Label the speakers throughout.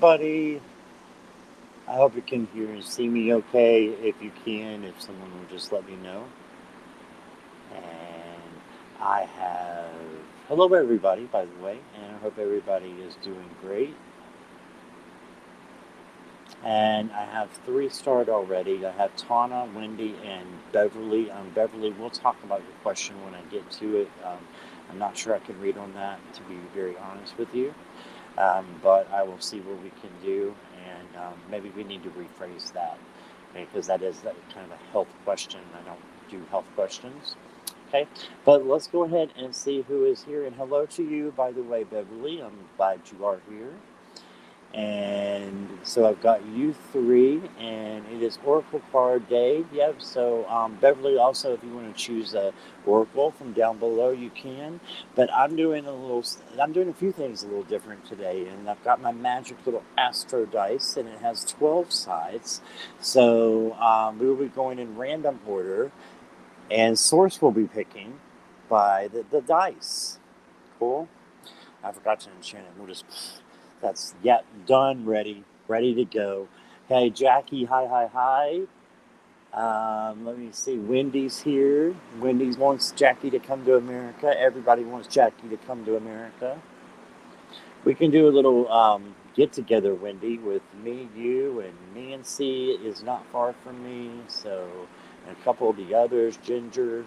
Speaker 1: everybody. I hope you can hear and see me okay. If you can, if someone will just let me know. And I have. Hello, everybody, by the way. And I hope everybody is doing great. And I have three starred already. I have Tana, Wendy, and Beverly. Beverly, we'll talk about your question when I get to it. I'm not sure I can read on that, to be very honest with you. But I will see what we can do, and maybe we need to rephrase that, because that is kind of a health question. I don't do health questions. Okay, but let's go ahead and see who is here. And hello to you, by the way, Beverly. I'm glad you are here. And so I've got you three, and it is Oracle card day. Yep. So Beverly, also, if you want to choose a Oracle from down below, you can. But I'm doing a few things a little different today, and I've got my magic little Astro dice, and it has 12 sides. So we will be going in random order, and Source will be picking by the dice. Cool. I forgot to enchant it. We'll just. That's, done, ready to go. Hey, Jackie, hi. Let me see. Wendy's here. Wendy's wants Jackie to come to America. Everybody wants Jackie to come to America. We can do a little get together, Wendy, with me, you, and Nancy is not far from me. So, and a couple of the others, Ginger.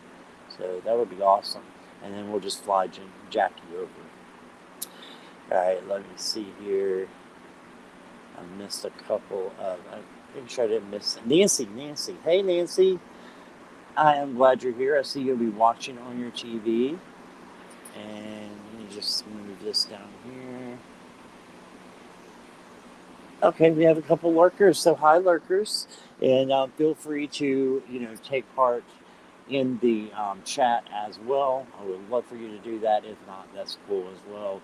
Speaker 1: So that would be awesome. And then we'll just fly Jackie over. All right, let me see here. I missed a couple of. I'm pretty sure I didn't miss Nancy. Hey, Nancy. I am glad you're here. I see you'll be watching on your TV. And let me just move this down here. Okay, we have a couple lurkers. So hi, lurkers, and feel free to take part in the chat as well. I would love for you to do that. If not, that's cool as well.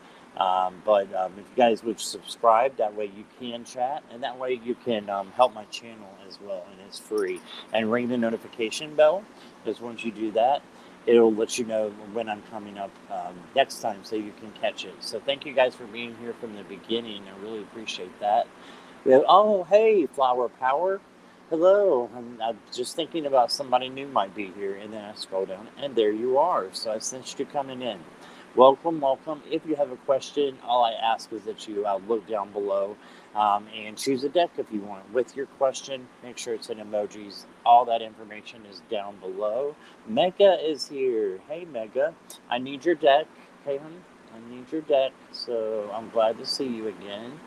Speaker 1: But if you guys would subscribe, that way you can chat, and that way you can help my channel as well, and it's free. And ring the notification bell, because once you do that, it'll let you know when I'm coming up next time, so you can catch it. So thank you guys for being here from the beginning. I really appreciate that. We have, oh, hey, Flower Power. Hello. I'm just thinking about somebody new might be here, and then I scroll down, and there you are. So I sensed you coming in. Welcome. If you have a question, all I ask is that you look down below and choose a deck if you want. With your question, make sure it's in emojis. All that information is down below. Mega is here. Hey, Mega. I need your deck. Hey, honey. I need your deck. So I'm glad to see you again.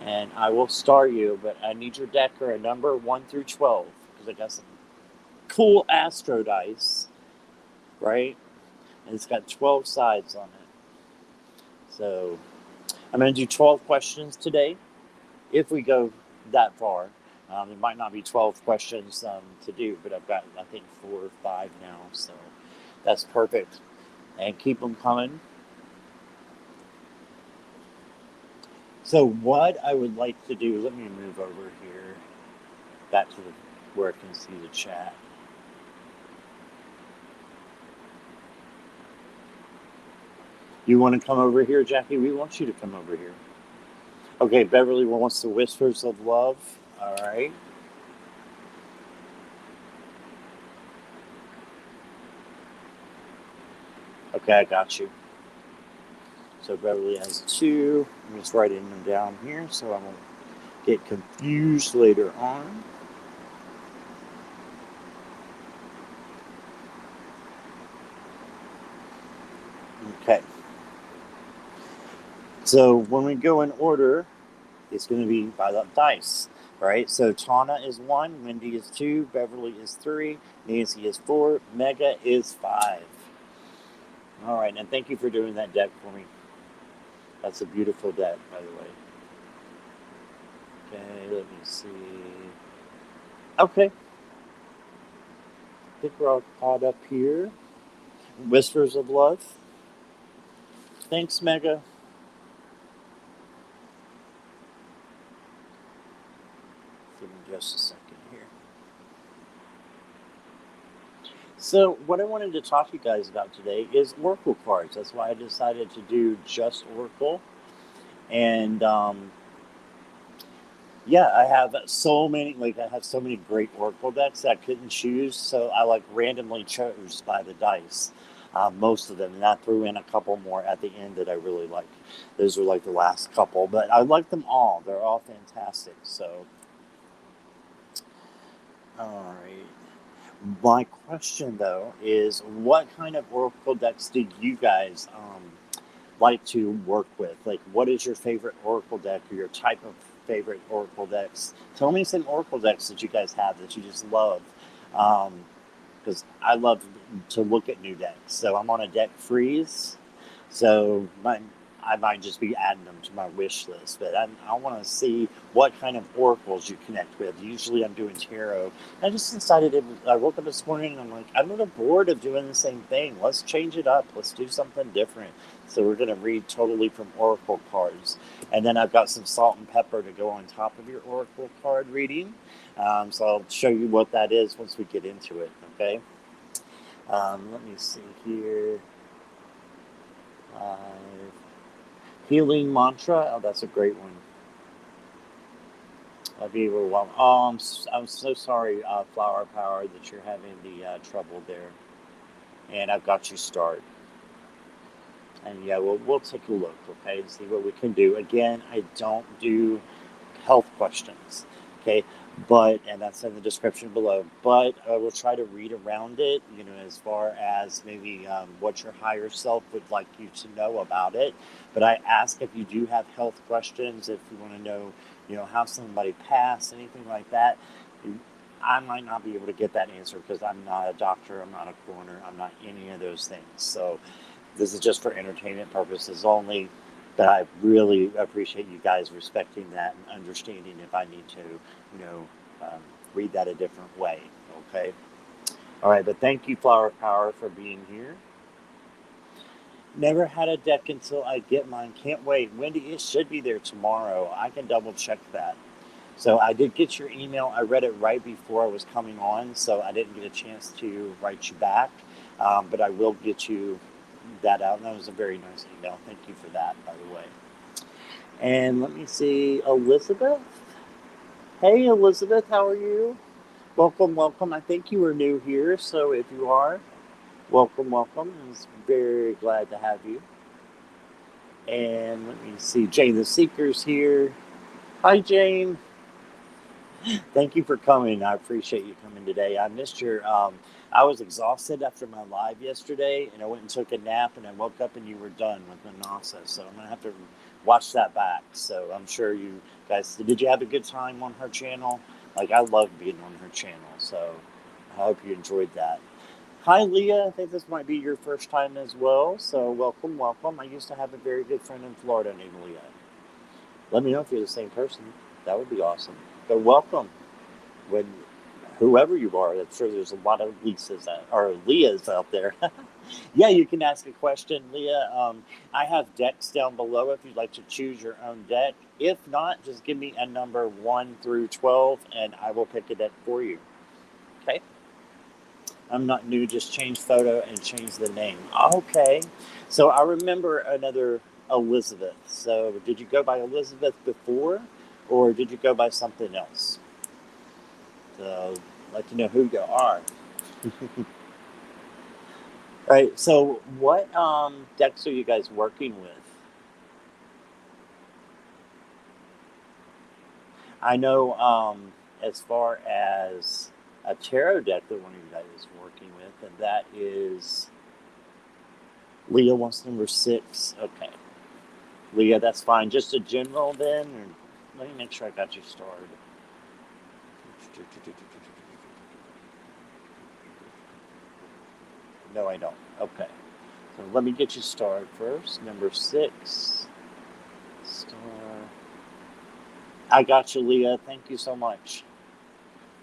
Speaker 1: And I will star you, but I need your deck or a number 1 through 12, because I got some cool Astro dice, right? And it's got 12 sides on it. So I'm going to do 12 questions today, if we go that far. There might not be 12 questions to do, but I've got, I think, 4 or 5 now. So that's perfect. And keep them coming. So what I would like to do, let me move over here back to where I can see the chat. You want to come over here, Jackie? We want you to come over here. Okay, Beverly wants the Whispers of Love. All right. Okay, I got you. So Beverly has 2. I'm just writing them down here so I won't get confused later on. Okay. So when we go in order, it's going to be by the dice, right? So Tana is 1, Wendy is 2, Beverly is 3, Nancy is 4, Mega is 5. All right, and thank you for doing that deck for me. That's a beautiful deck, by the way. Okay, let me see. Okay. I think we're all caught up here. Whispers of Love. Thanks, Mega. Give me just a second here. So what I wanted to talk to you guys about today is Oracle cards. That's why I decided to do just Oracle. And Yeah, I have so many, like, I have so many great Oracle decks that I couldn't choose, so I like randomly chose by the dice, most of them, and I threw in a couple more at the end that I really like. Those are like the last couple, but I like them all. They're all fantastic. So, all right. My question though is, what kind of Oracle decks do you guys like to work with? Like, what is your favorite Oracle deck or your type of favorite Oracle decks? Tell me some Oracle decks that you guys have that you just love. Because I love to look at new decks. So I'm on a deck freeze. So I might just be adding them to my wish list. But I want to see what kind of oracles you connect with. Usually I'm doing tarot. I just decided, I woke up this morning and I'm like, I'm a little bored of doing the same thing. Let's change it up. Let's do something different. So we're going to read totally from oracle cards. And then I've got some salt and pepper to go on top of your oracle card reading. So I'll show you what that is once we get into it, okay? Let me see here. Uh, Healing mantra. Oh, that's a great one. I'll be overwhelmed. Oh, I'm so sorry, Flower Power, that you're having the trouble there. And I've got you started. And yeah, we'll take a look, okay, and see what we can do. Again, I don't do health questions, okay, but, and that's in the description below, but I will try to read around it, as far as maybe what your higher self would like you to know about it. But I ask if you do have health questions, if you want to know, how somebody passed, anything like that. I might not be able to get that answer because I'm not a doctor, I'm not a coroner, I'm not any of those things. So this is just for entertainment purposes only. But I really appreciate you guys respecting that and understanding if I need to, um, read that a different way. Okay. All right. But thank you, Flower Power, for being here. Never had a deck until I get mine. Can't wait. Wendy, it should be there tomorrow. I can double check that. So I did get your email. I read it right before I was coming on, so I didn't get a chance to write you back. But I will get you that out. And that was a very nice email. Thank you for that, by the way. And let me see, Elizabeth. Hey, Elizabeth, how are you? Welcome, welcome. I think you are new here, so if you are, welcome, welcome. I was very glad to have you. And let me see, Jane the Seeker's here. Hi, Jane. Thank you for coming. I appreciate you coming today. I missed your. I was exhausted after my live yesterday, and I went and took a nap, and I woke up and you were done with Manasa. So I'm gonna have to watch that back. So I'm sure you guys. Did you have a good time on her channel? Like, I love being on her channel. So I hope you enjoyed that. Hi, Leah. I think this might be your first time as well. So welcome, welcome. I used to have a very good friend in Florida named Leah. Let me know if you're the same person. That would be awesome. But welcome. When whoever you are, I'm sure there's a lot of Lisas or Leahs out there. Yeah, you can ask a question, Leah. I have decks down below if you'd like to choose your own deck. If not, just give me a number 1 through 12 and I will pick a deck for you. Okay? I'm not new, just change photo and change the name. Okay. So I remember another Elizabeth. So did you go by Elizabeth before or did you go by something else? So I'd like to know who you are. All right. So what decks are you guys working with? I know as far as a tarot deck that one of you guys is working with, and that is Leah wants number 6. Okay. Leah, that's fine. Just a general then? Or, let me make sure I got you started. No, I don't. Okay. So let me get you started first. Number 6. Star. I got you, Leah. Thank you so much.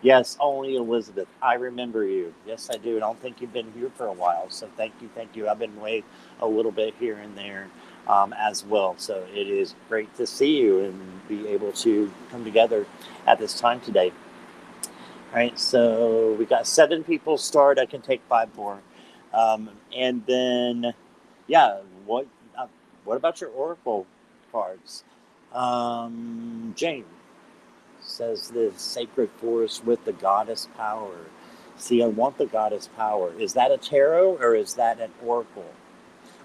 Speaker 1: Yes, only Elizabeth. I remember you. Yes, I do. I don't think you've been here for a while. So thank you. Thank you. I've been away a little bit here and there as well. So it is great to see you and be able to come together at this time today. All right. So we got 7 people start. I can take 5 more. And then, yeah, what about your Oracle cards? Jane. says the sacred forest with the goddess power. See, I want the goddess power. Is that a tarot or is that an oracle?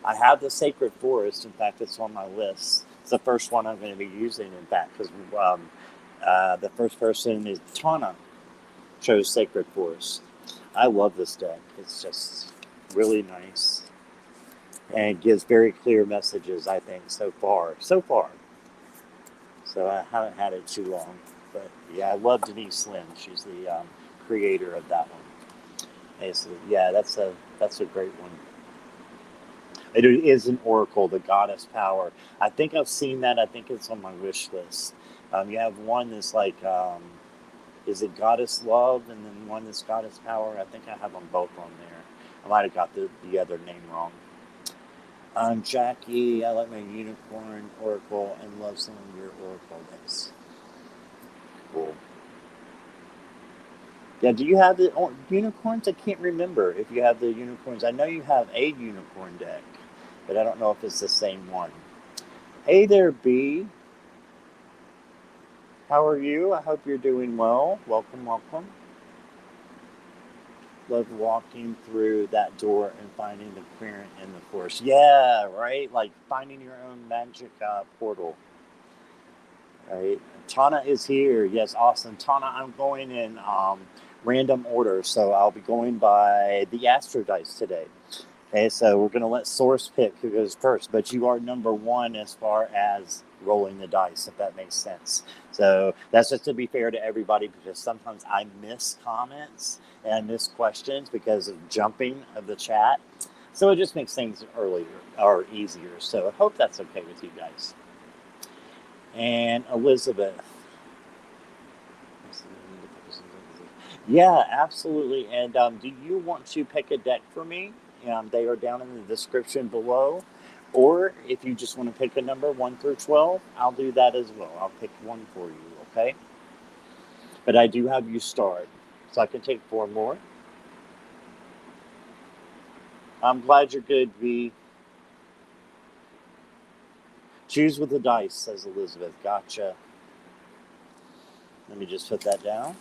Speaker 1: I have the sacred forest. In fact, it's on my list. It's the first one I'm going to be using, in fact, because the first person is Tana, chose sacred forest. I love this deck. It's just really nice. And it gives very clear messages, I think, so far. So far. So I haven't had it too long. But yeah, I love Denise Lynn. She's the creator of that one. And so, yeah, that's a great one. It is an oracle, the goddess power. I think I've seen that. I think it's on my wish list. You have one that's like, is it goddess love? And then one that's goddess power. I think I have them both on there. I might have got the other name wrong. I'm Jackie. I like my unicorn oracle and love some of your oracle decks. Cool. Yeah, do you have the unicorns? I can't remember if you have the unicorns. I know you have a unicorn deck, but I don't know if it's the same one. Hey there, B. How are you? I hope you're doing well. Welcome, welcome. Love walking through that door and finding the clearance in the forest. Yeah, right? Like finding your own magic portal. Right? Tana is here. Yes, awesome. Tana, I'm going in random order. So I'll be going by the Astro Dice today. Okay, so we're going to let Source pick who goes first. But you are number one as far as rolling the dice, if that makes sense. So that's just to be fair to everybody, because sometimes I miss comments and I miss questions because of jumping of the chat. So it just makes things earlier or easier. So I hope that's okay with you guys. And Elizabeth. Yeah, absolutely. And do you want to pick a deck for me? They are down in the description below. Or if you just want to pick a number 1 through 12, I'll do that as well. I'll pick one for you, okay? But I do have you start, so I can take 4 more. I'm glad you're good, V. Choose with the dice, says Elizabeth. Gotcha. Let me just put that down.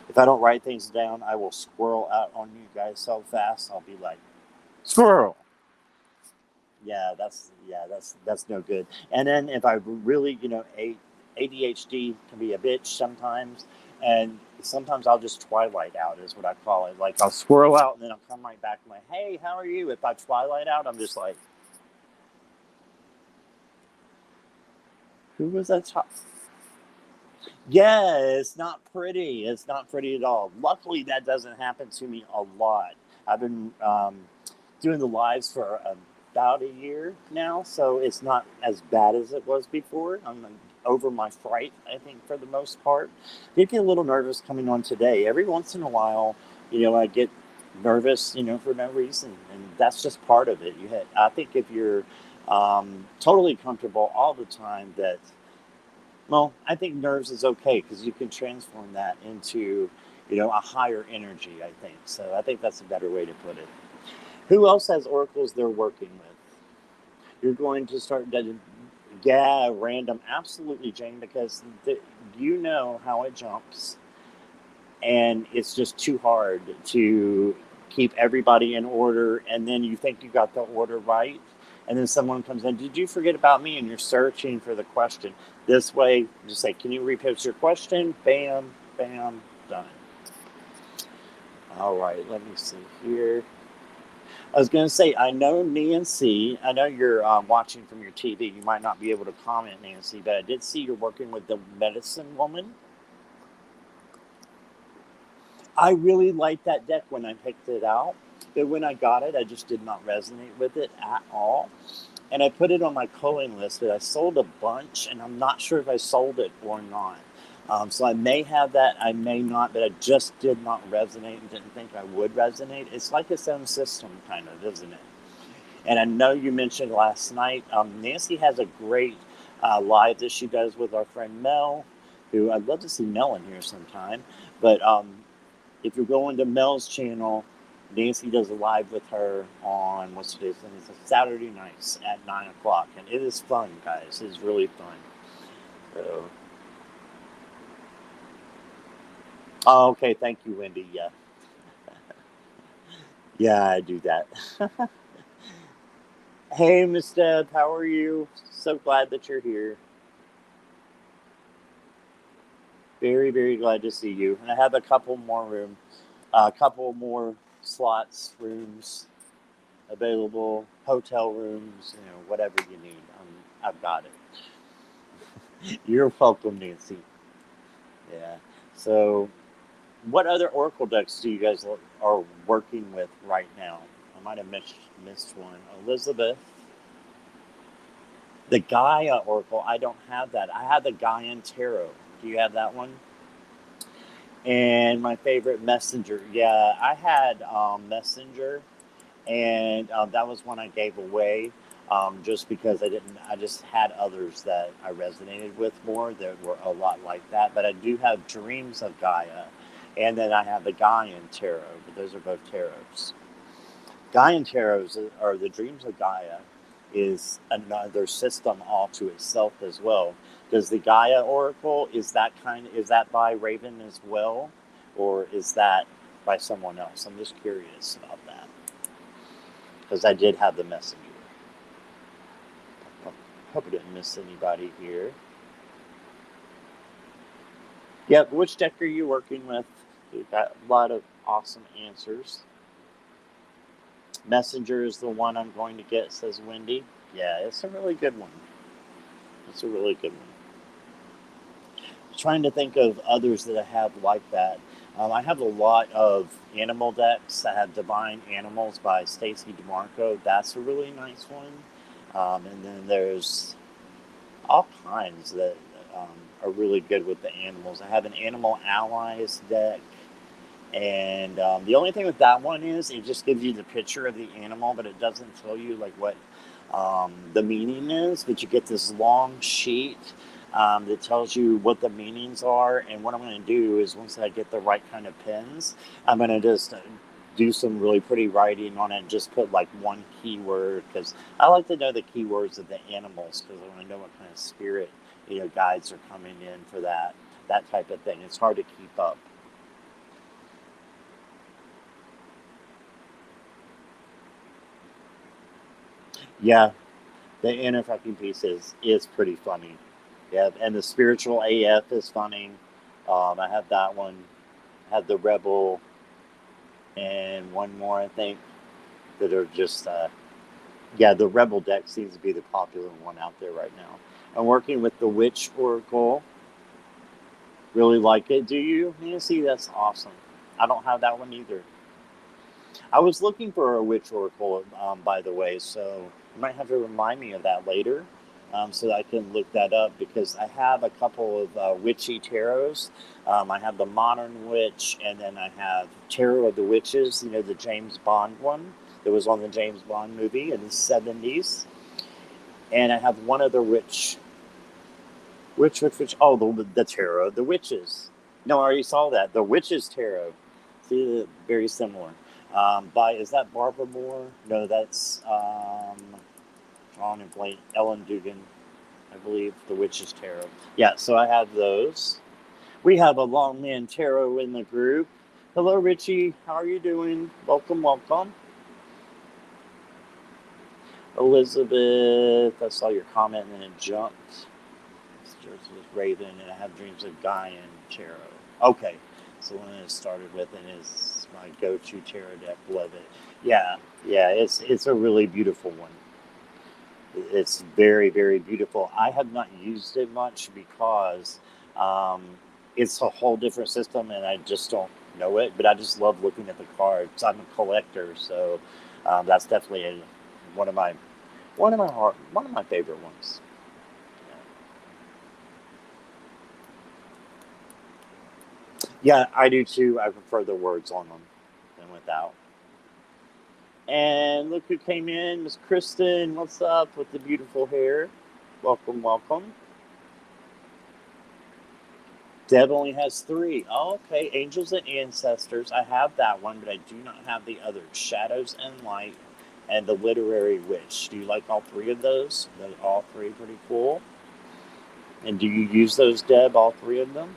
Speaker 1: If I don't write things down, I will squirrel out on you guys so fast. I'll be like, squirrel. Yeah, that's no good. And then if I really, ADHD can be a bitch sometimes, and sometimes I'll just twilight out is what I call it. Like I'll squirrel out and then I'll come right back and like, hey, how are you? If I twilight out, I'm just like, who was that? Yeah, it's not pretty. It's not pretty at all. Luckily, that doesn't happen to me a lot. I've been doing the lives for about a year now, so it's not as bad as it was before. I'm over my fright, I think, for the most part. Did get a little nervous coming on today. Every once in a while, I get nervous, for no reason, and that's just part of it. I think if you're totally comfortable all the time, well, I think nerves is okay because you can transform that into, a higher energy, I think. So I think that's a better way to put it. Who else has oracles they're working with? You're going to start, random. Absolutely, Jane, because you know how it jumps. And it's just too hard to keep everybody in order. And then you think you got the order right. And then someone comes in, did you forget about me? And you're searching for the question. This way, just say, can you repost your question? Bam, bam, done. All right, let me see here. I was going to say, I know Nancy, I know you're watching from your TV. You might not be able to comment, Nancy, but I did see you're working with the medicine woman. I really liked that deck when I picked it out. But when I got it, I just did not resonate with it at all. And I put it on my culling list, but I sold a bunch, and I'm not sure if I sold it or not. So I may have that, I may not, but I just did not resonate and didn't think I would resonate. It's like its own system, kind of, isn't it? And I know you mentioned last night, Nancy has a great live that she does with our friend Mel, who I'd love to see Mel in here sometime. But if you're going to Mel's channel, Nancy does a live with her on what's today's thing? It's a Saturday nights at 9 o'clock, and it is fun, guys. It is really fun. So, oh, okay, thank you, Wendy. Yeah, yeah, I do that. Hey, Miss Deb, how are you? So glad that you're here. Very, very glad to see you. And I have a couple more slots, rooms available, hotel rooms, whatever you need. I've got it. You're welcome, Nancy. Yeah. So, what other Oracle decks do you guys are working with right now? I might have missed one. Elizabeth, the Gaia Oracle. I don't have that. I have the Gaian Tarot. Do you have that one? And my favorite Messenger. Yeah, I had Messenger, and that was one I gave away, just because I didn't. I just had others that I resonated with more that were a lot like that. But I do have Dreams of Gaia, and then I have the Gaian Tarot. But those are both tarots. Gaian tarots are the Dreams of Gaia is another system all to itself as well. Does the Gaia Oracle is that by Raven as well, or is that by someone else? I'm just curious about that because I did have the Messenger. Hope I didn't miss anybody here. Yep. Which deck are you working with? We've got a lot of awesome answers. Messenger is the one I'm going to get, says Wendy. Yeah, it's a really good one. It's a really good one. Trying to think of others that I have like that. I have a lot of animal decks. I have Divine Animals by Stacey DeMarco. That's a really nice one. And then there's all kinds that are really good with the animals. I have an Animal Allies deck. And the only thing with that one is it just gives you the picture of the animal, but it doesn't tell you like what the meaning is. But you get this long sheet that tells you what the meanings are. And what I'm going to do is once I get the right kind of pens, I'm going to just do some really pretty writing on it and just put like one keyword, because I like to know the keywords of the animals because I want to know what kind of spirit guides are coming in for that type of thing. It's hard to keep up. Yeah, the interfacting piece is pretty funny. Yeah, and the spiritual AF is funny. I have that one. I have the Rebel and one more, I think, that are just yeah. The Rebel deck seems to be the popular one out there right now. I'm working with the Witch Oracle. Really like it. Do you, Nancy? That's awesome. I don't have that one either. I was looking for a Witch Oracle, by the way, so you might have to remind me of that later, so that I can look that up, because I have a couple of witchy tarots. I have the Modern Witch, and then I have Tarot of the Witches, the James Bond one that was on the James Bond movie in the 70s. And I have one other witch. Which? Oh, the Tarot of the Witches. No, I already saw that. The Witches Tarot. See, very similar. Is that Barbara Moore? No, that's John and Blake, Ellen Dugan, I believe. The Witches Tarot. Yeah, so I have those. We have a Longman Tarot in the group. Hello, Richie. How are you doing? Welcome, welcome. Elizabeth, I saw your comment and then it jumped. It's Raven, and I have Dreams of Guy and Tarot. Okay, so one I started with, and is my go-to tarot deck. Love it. Yeah, it's a really beautiful one. It's very, very beautiful. I have not used it much because it's a whole different system, and I just don't know it. But I just love looking at the cards. I'm a collector, so that's definitely one of my favorite ones. Yeah, I do too. I prefer the words on them than without. And look who came in, Miss Kristen. What's up with the beautiful hair? Welcome, welcome. Deb only has three. Oh, okay. Angels and Ancestors. I have that one, but I do not have the other. Shadows and Light and the Literary Witch. Do you like all three of those? They're all three pretty cool. And do you use those, Deb, all three of them?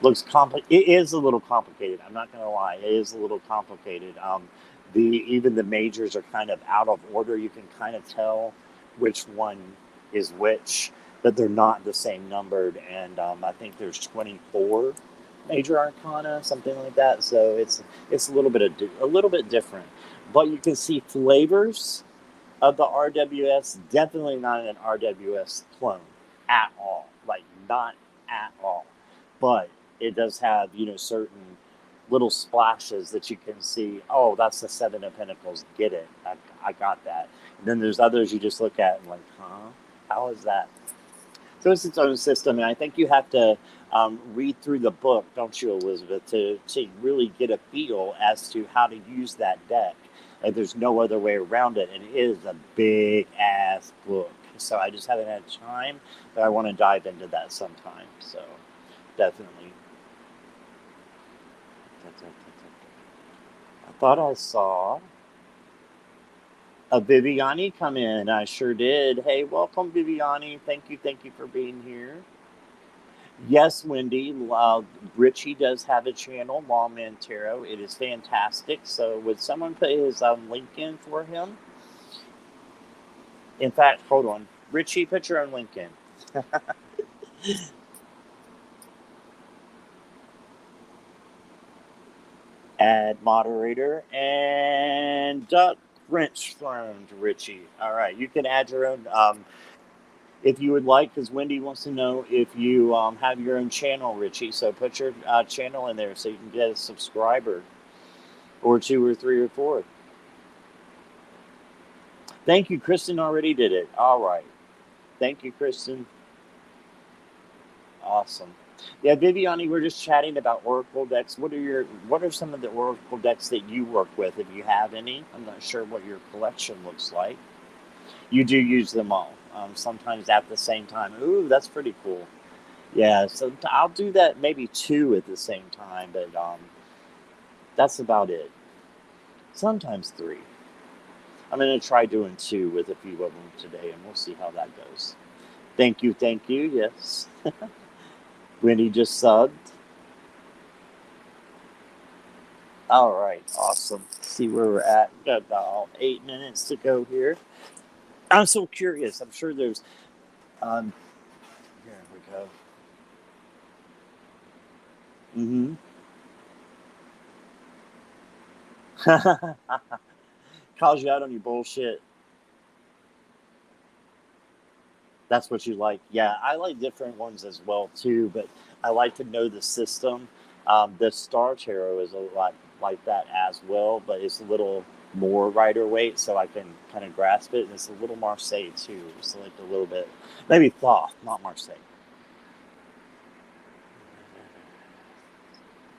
Speaker 1: Looks complicated. It is a little complicated. I'm not going to lie. It is a little complicated. The even the majors are kind of out of order. You can kind of tell which one is which, but they're not the same numbered. And I think there's 24 major arcana, something like that. So it's a little bit a little bit different. But you can see flavors of the RWS. Definitely not an RWS clone at all. Like not at all. But it does have, certain little splashes that you can see. Oh, that's the Seven of Pentacles. Get it. I got that. And then there's others you just look at and like, huh? How is that? So it's its own system. And I think you have to read through the book, don't you, Elizabeth, to really get a feel as to how to use that deck. Like, there's no other way around it. And it is a big ass book. So I just haven't had time, but I want to dive into that sometime. So definitely. I thought I saw a Viviani come in. I sure did. Hey, welcome, Viviani. Thank you for being here. Yes, Wendy. Richie does have a channel, Lawman Tarot. It is fantastic. So, would someone put his link in for him? In fact, hold on. Richie, put your own link in. Add moderator and Duck French Throne to Richie. All right, you can add your own if you would like, because Wendy wants to know if you have your own channel, Richie. So put your channel in there so you can get a subscriber or two or three or four. Thank you, Kristen. Already did it. All right. Thank you, Kristen. Awesome. Yeah, Viviani, we're just chatting about Oracle decks. What are some of the Oracle decks that you work with, if you have any? I'm not sure what your collection looks like. You do use them all, sometimes at the same time. Ooh, that's pretty cool. Yeah, so I'll do that maybe two at the same time, but that's about it. Sometimes three. I'm going to try doing two with a few of them today, and we'll see how that goes. Thank you, yes. Wendy just subbed. All right, awesome. See where we're at. We've got about 8 minutes to go here. I'm so curious. I'm sure there's... here we go. Calls you out on your bullshit. That's what you like. Yeah, I like different ones as well too, but I like to know the system. The Star Tarot is a lot like that as well, but it's a little more rider weight, so I can kind of grasp it. And it's a little Marseille too. It's like a little bit, maybe Thoth, not Marseille.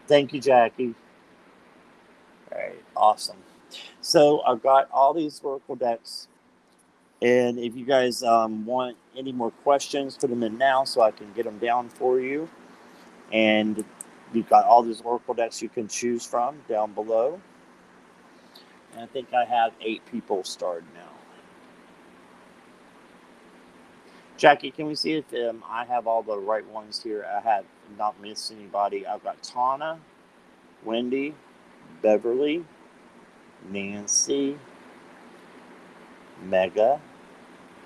Speaker 1: Thank you, Jackie. All right, awesome. So I've got all these Oracle decks. And if you guys want any more questions, put them in now so I can get them down for you. And you've got all these Oracle decks you can choose from down below. And I think I have 8 people started now. Jackie, can we see if I have all the right ones here? I have not missed anybody. I've got Tana, Wendy, Beverly, Nancy, Mega,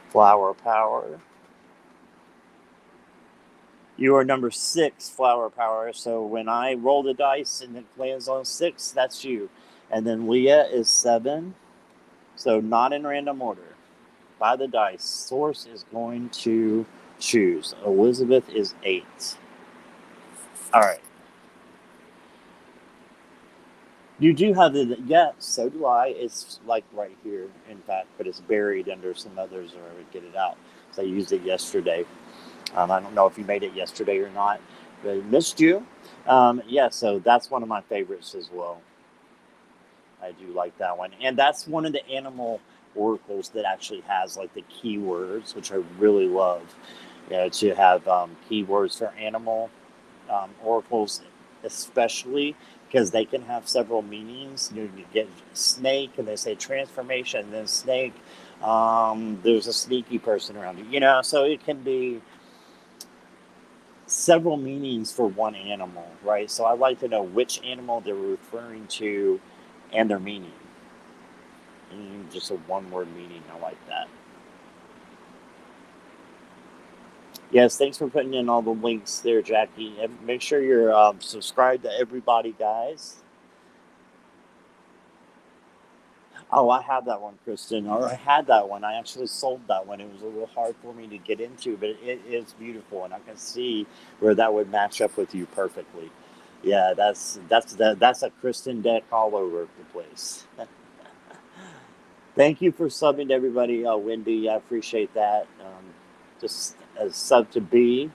Speaker 1: Flower Power. You are number 6, Flower Power. So when I roll the dice and it lands on 6, that's you. And then Leah is 7. So not in random order. By the dice, Source is going to choose. Elizabeth is 8. All right. You do have the, yeah, so do I. It's like right here, in fact, but it's buried under some others, or I would get it out. So I used it yesterday. I don't know if you made it yesterday or not, but I missed you. Yeah, so that's one of my favorites as well. I do like that one. And that's one of the animal oracles that actually has like the keywords, which I really love. You know, to have keywords for animal oracles, especially because they can have several meanings. You get snake, and they say transformation, and then snake. There's a sneaky person around you, so it can be several meanings for one animal, right? So I like to know which animal they're referring to and their meaning. And just a one-word meaning, I like that. Yes, thanks for putting in all the links there, Jackie. And make sure you're subscribed to everybody, guys. Oh, I have that one, Kristen. Or I had that one. I actually sold that one. It was a little hard for me to get into, but it is beautiful, and I can see where that would match up with you perfectly. Yeah, that's a Kristen deck all over the place. Thank you for subbing to everybody, Wendy. I appreciate that. Just as sub to B.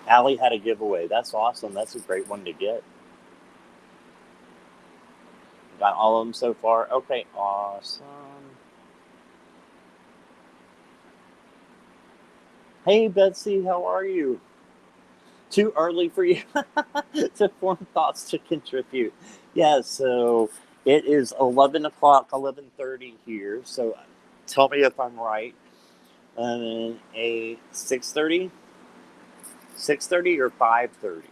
Speaker 1: Allie had a giveaway. That's awesome. That's a great one to get. Got all of them so far. Okay, awesome. Hey, Betsy, how are you? Too early for you to form thoughts to contribute. Yeah, so it is 11 o'clock, 11:30 here. So tell me if I'm right. A 6:30? 6:30 or 5:30?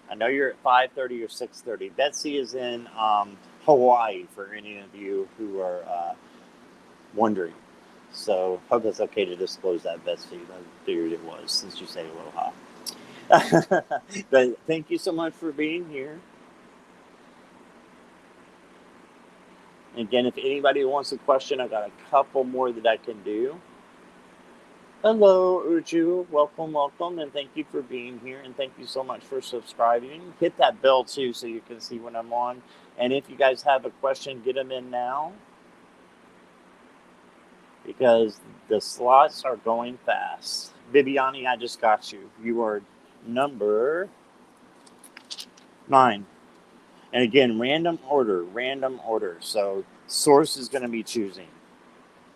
Speaker 1: I know you're at 5:30 or 6:30. Betsy is in Hawaii, for any of you who are wondering. So hope it's okay to disclose that, Betsy. I figured it was, since you say aloha. But thank you so much for being here. Again, if anybody wants a question, I got a couple more that I can do. Hello, Uju. Welcome, and thank you for being here, and thank you so much for subscribing. Hit that bell, too, so you can see when I'm on. And if you guys have a question, get them in now, because the slots are going fast. Viviani, I just got you. You are number 9. And again, random order. So source is going to be choosing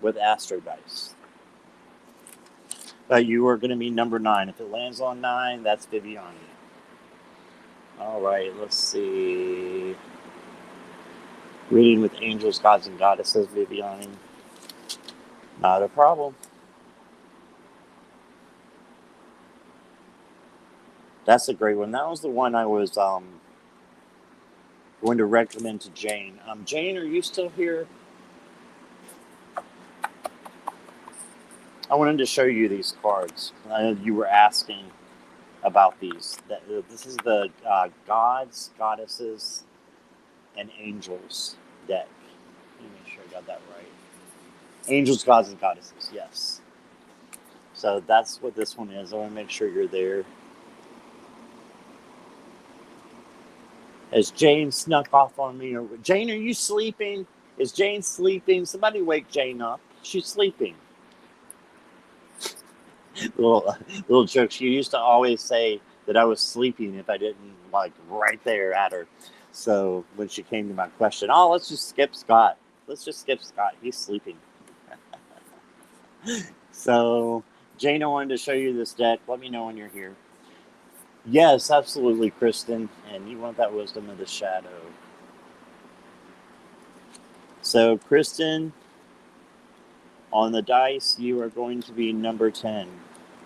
Speaker 1: with Astro Dice. But you are going to be number 9. If it lands on 9, that's Viviani. All right, let's see. Reading with angels, gods, and goddesses, Viviani. Not a problem. That's a great one. That was the one I was going to recommend to Jane. Jane, are you still here? I wanted to show you these cards. I know you were asking about these. This is the gods, goddesses, and angels deck. Let me make sure I got that right. Angels, gods, and goddesses, yes. So that's what this one is. I want to make sure you're there. Has Jane snuck off on me? Or Jane, are you sleeping? Is Jane sleeping? Somebody wake Jane up. She's sleeping. little joke. She used to always say that I was sleeping if I didn't right there at her. So when she came to my question, let's just skip Scott. He's sleeping. So Jane, I wanted to show you this deck. Let me know when you're here. Yes, absolutely, Kristen. And you want that wisdom of the shadow. So Kristen, on the dice, you are going to be number 10.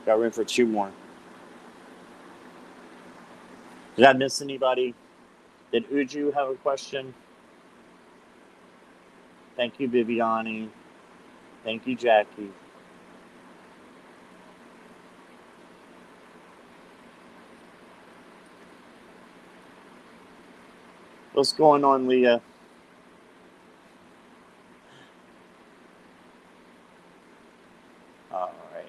Speaker 1: Got room for 2 more. Did I miss anybody? Did Uju have a question? Thank you, Viviani. Thank you, Jackie. What's going on, Leah? All right.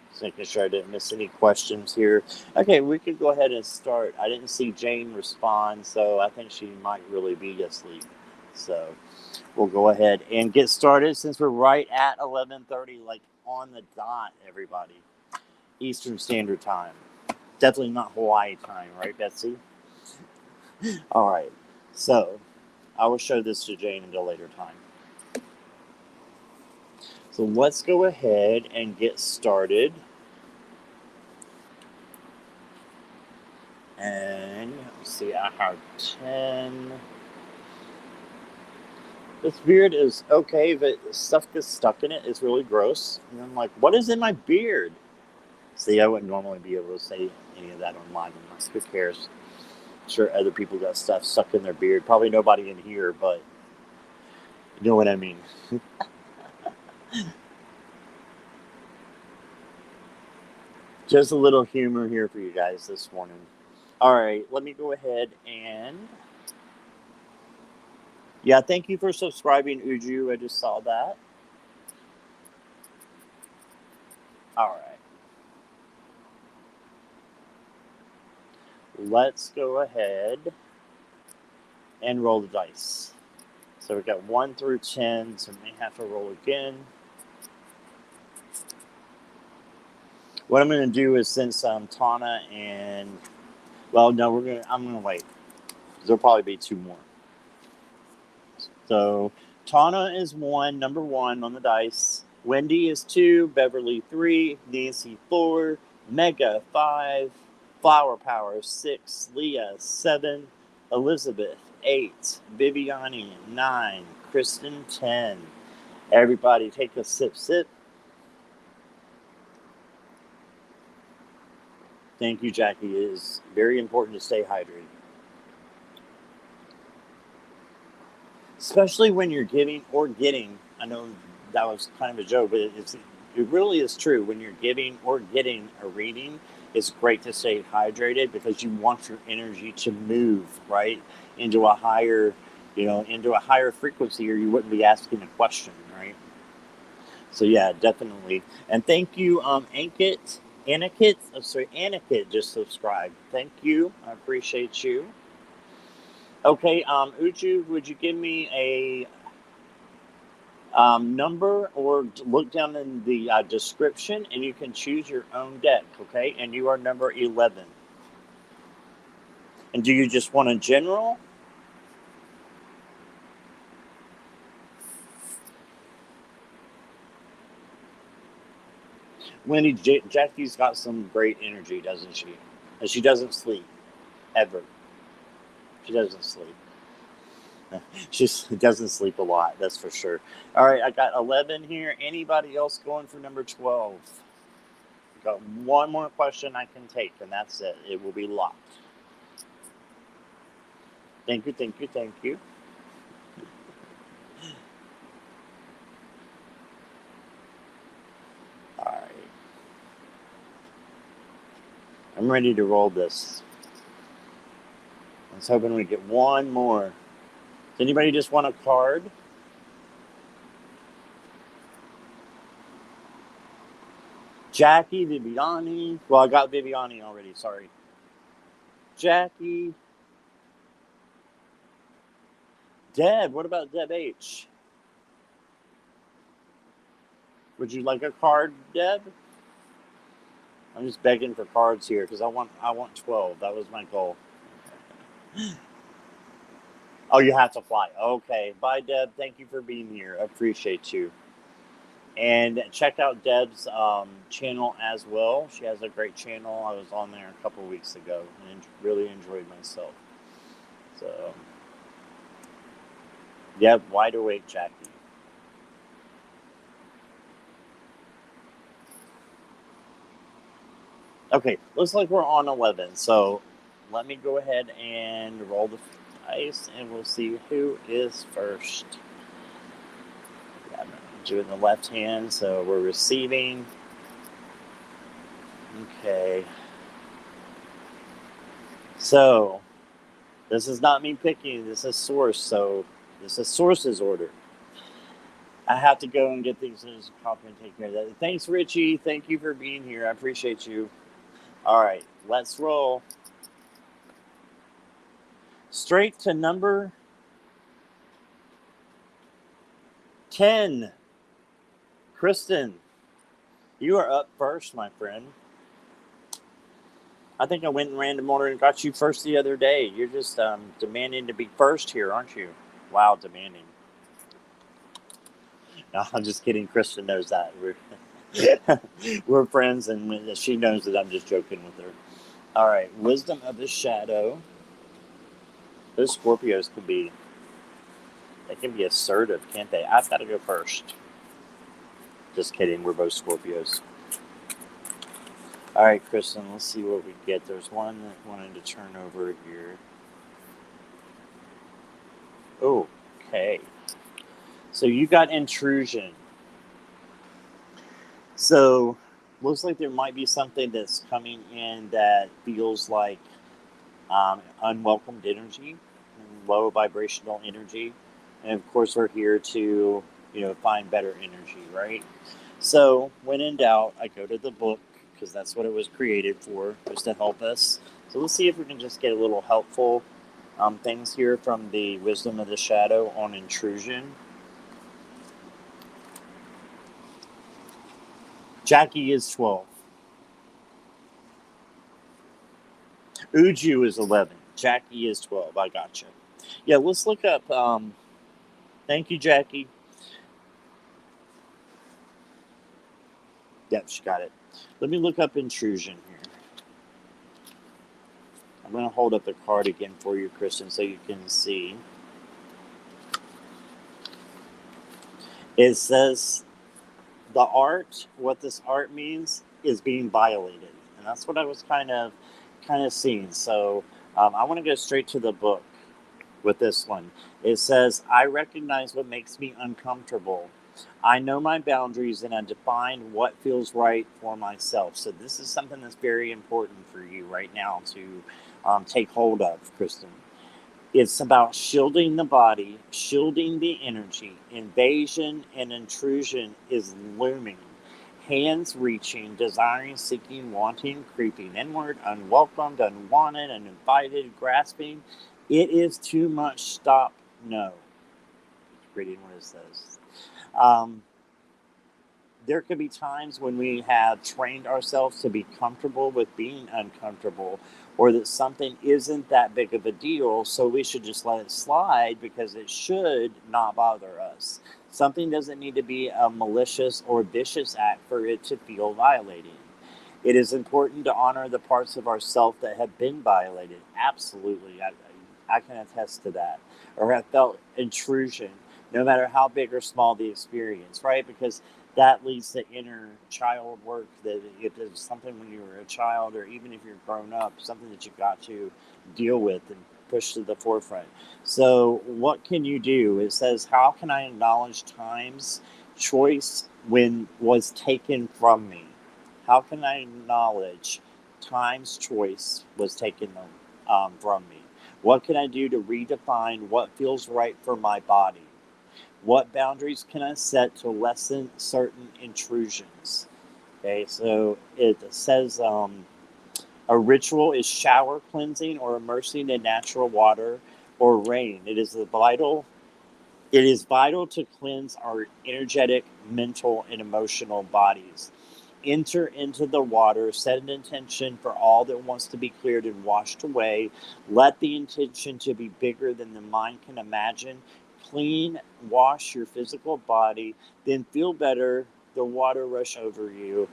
Speaker 1: Just making sure I didn't miss any questions here. Okay, we could go ahead and start. I didn't see Jane respond, so I think she might really be asleep. So we'll go ahead and get started since we're right at 11:30, like on the dot, everybody. Eastern Standard Time. Definitely not Hawaii time, right, Betsy? All right. So I will show this to Jane at a later time. So let's go ahead and get started. And let's see, I have 10. This beard is okay, but stuff gets stuck in it. It's really gross. And I'm like, what is in my beard? See, I wouldn't normally be able to say any of that online unless who cares? I'm sure other people got stuff stuck in their beard. Probably nobody in here, but you know what I mean. Just a little humor here for you guys this morning. All right, let me go ahead and... Yeah, thank you for subscribing, Uju. I just saw that. All right. Let's go ahead and roll the dice. So we've got 1 through 10, so we may have to roll again. What I'm going to do is, since Tana and... Well, no, I'm going to wait. There'll probably be 2 more. So Tana is number 1 on the dice. Wendy is 2, Beverly 3, Nancy 4, Mega 5, Flower Power 6, Leah 7, Elizabeth 8, Viviani 9, Kristen 10. Everybody take a sip. Thank you, Jackie. It is very important to stay hydrated. Especially when you're giving or getting. I know that was kind of a joke, but it really is true. When you're giving or getting a reading, it's great to stay hydrated because you want your energy to move, right, into a higher frequency, or you wouldn't be asking a question, right? So yeah, definitely. And thank you, Anikit just subscribed. Thank you. I appreciate you. Okay, Uju, would you give me a number, or look down in the description, and you can choose your own deck, okay? And you are number 11. And do you just want a general? Wendy, Jackie's got some great energy, doesn't she? And she doesn't sleep, ever. She doesn't sleep. She doesn't sleep a lot, that's for sure. All right, I got 11 here. Anybody else going for number 12? Got one more question I can take, and that's it. It will be locked. Thank you. All right. I'm ready to roll this. I was hoping we get one more. Does anybody just want a card? Jackie, Viviani. Well, I got Viviani already, sorry. Jackie. Deb, what about Deb H? Would you like a card, Deb? I'm just begging for cards here because I want 12. That was my goal. Oh, you have to fly. Okay. Bye, Deb. Thank you for being here. I appreciate you. And check out Deb's channel as well. She has a great channel. I was on there a couple of weeks ago and really enjoyed myself. So, yep, wide awake, Jackie. Okay, looks like we're on 11. So let me go ahead and roll the dice, and we'll see who is first. Yeah, I'm doing the left hand, so we're receiving. Okay. So this is not me picking. This is Source. So this is Source's order. I have to go and get things as a copy and take care of that. Thanks, Richie. Thank you for being here. I appreciate you. All right, let's roll. Straight to number 10. Kristen, you are up first, my friend. I think I went in random order and got you first the other day. You're just demanding to be first here, aren't you? Wow, demanding. No, I'm just kidding. Kristen knows that. We're friends, and she knows that I'm just joking with her. All right, wisdom of the shadow. Those Scorpios they can be assertive, can't they? I've got to go first. Just kidding. We're both Scorpios. All right, Kristen, let's see what we get. There's one that wanted to turn over here. Oh, okay. So you got intrusion. So looks like there might be something that's coming in that feels like unwelcomed energy, low vibrational energy, and of course we're here to find better energy, right? So when in doubt, I go to the book because that's what it was created for, was to help us. So let's see if we can just get a little helpful things here from the Wisdom of the Shadow on intrusion. Jackie is 12. Uju is 11. Jackie is 12. I gotcha. Yeah, let's look up. Thank you, Jackie. Yep, she got it. Let me look up intrusion here. I'm going to hold up the card again for you, Kristen, so you can see. It says the art, what this art means, is being violated. And that's what I was kind of seeing. So I want to go straight to the book with this one. It says, I recognize what makes me uncomfortable. I know my boundaries and I define what feels right for myself. So this is something that's very important for you right now to take hold of, Kristen. It's about shielding the body, shielding the energy. Invasion and intrusion is looming. Hands reaching, desiring, seeking, wanting, creeping inward, unwelcomed, unwanted, uninvited, grasping. It is too much. Stop. No. Reading what it says. There could be times when we have trained ourselves to be comfortable with being uncomfortable, or that something isn't that big of a deal, so we should just let it slide because it should not bother us. Something doesn't need to be a malicious or vicious act for it to feel violating. It is important to honor the parts of ourself that have been violated. Absolutely. I can attest to that. Or have felt intrusion, no matter how big or small the experience, right? Because that leads to inner child work, that if there's something when you were a child, or even if you're grown up, something that you've got to deal with and push to the forefront. So what can you do? It says, how can I acknowledge time's choice when was taken from me? How can I acknowledge time's choice was taken from me? What can I do to redefine what feels right for my body? What boundaries can I set to lessen certain intrusions? Okay, so it says a ritual is shower cleansing or immersing in natural water or rain. It is vital to cleanse our energetic, mental, and emotional bodies. Enter into the water, set an intention for all that wants to be cleared and washed away. Let the intention to be bigger than the mind can imagine. Clean, wash your physical body, then feel better. The water rush over you.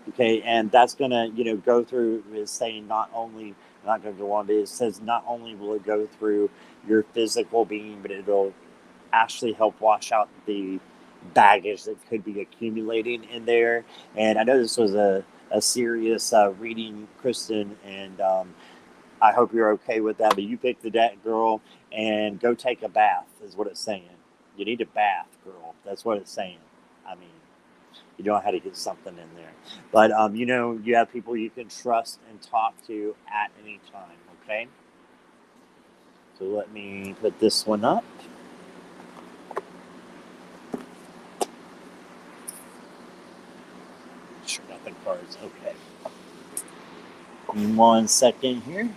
Speaker 1: Okay, and that's gonna, go through, is saying not only, I'm not gonna go on, but it says not only will it go through your physical being, but it'll actually help wash out the baggage that could be accumulating in there. And I know this was a serious reading, Kristen, and I hope you're okay with that. But you pick the deck, girl, and go take a bath, is what it's saying. You need a bath, girl. That's what it's saying. I mean, you know how to get something in there. But, you have people you can trust and talk to at any time, okay? So let me put this one up. Sure, got the cards. Okay. 1 second here.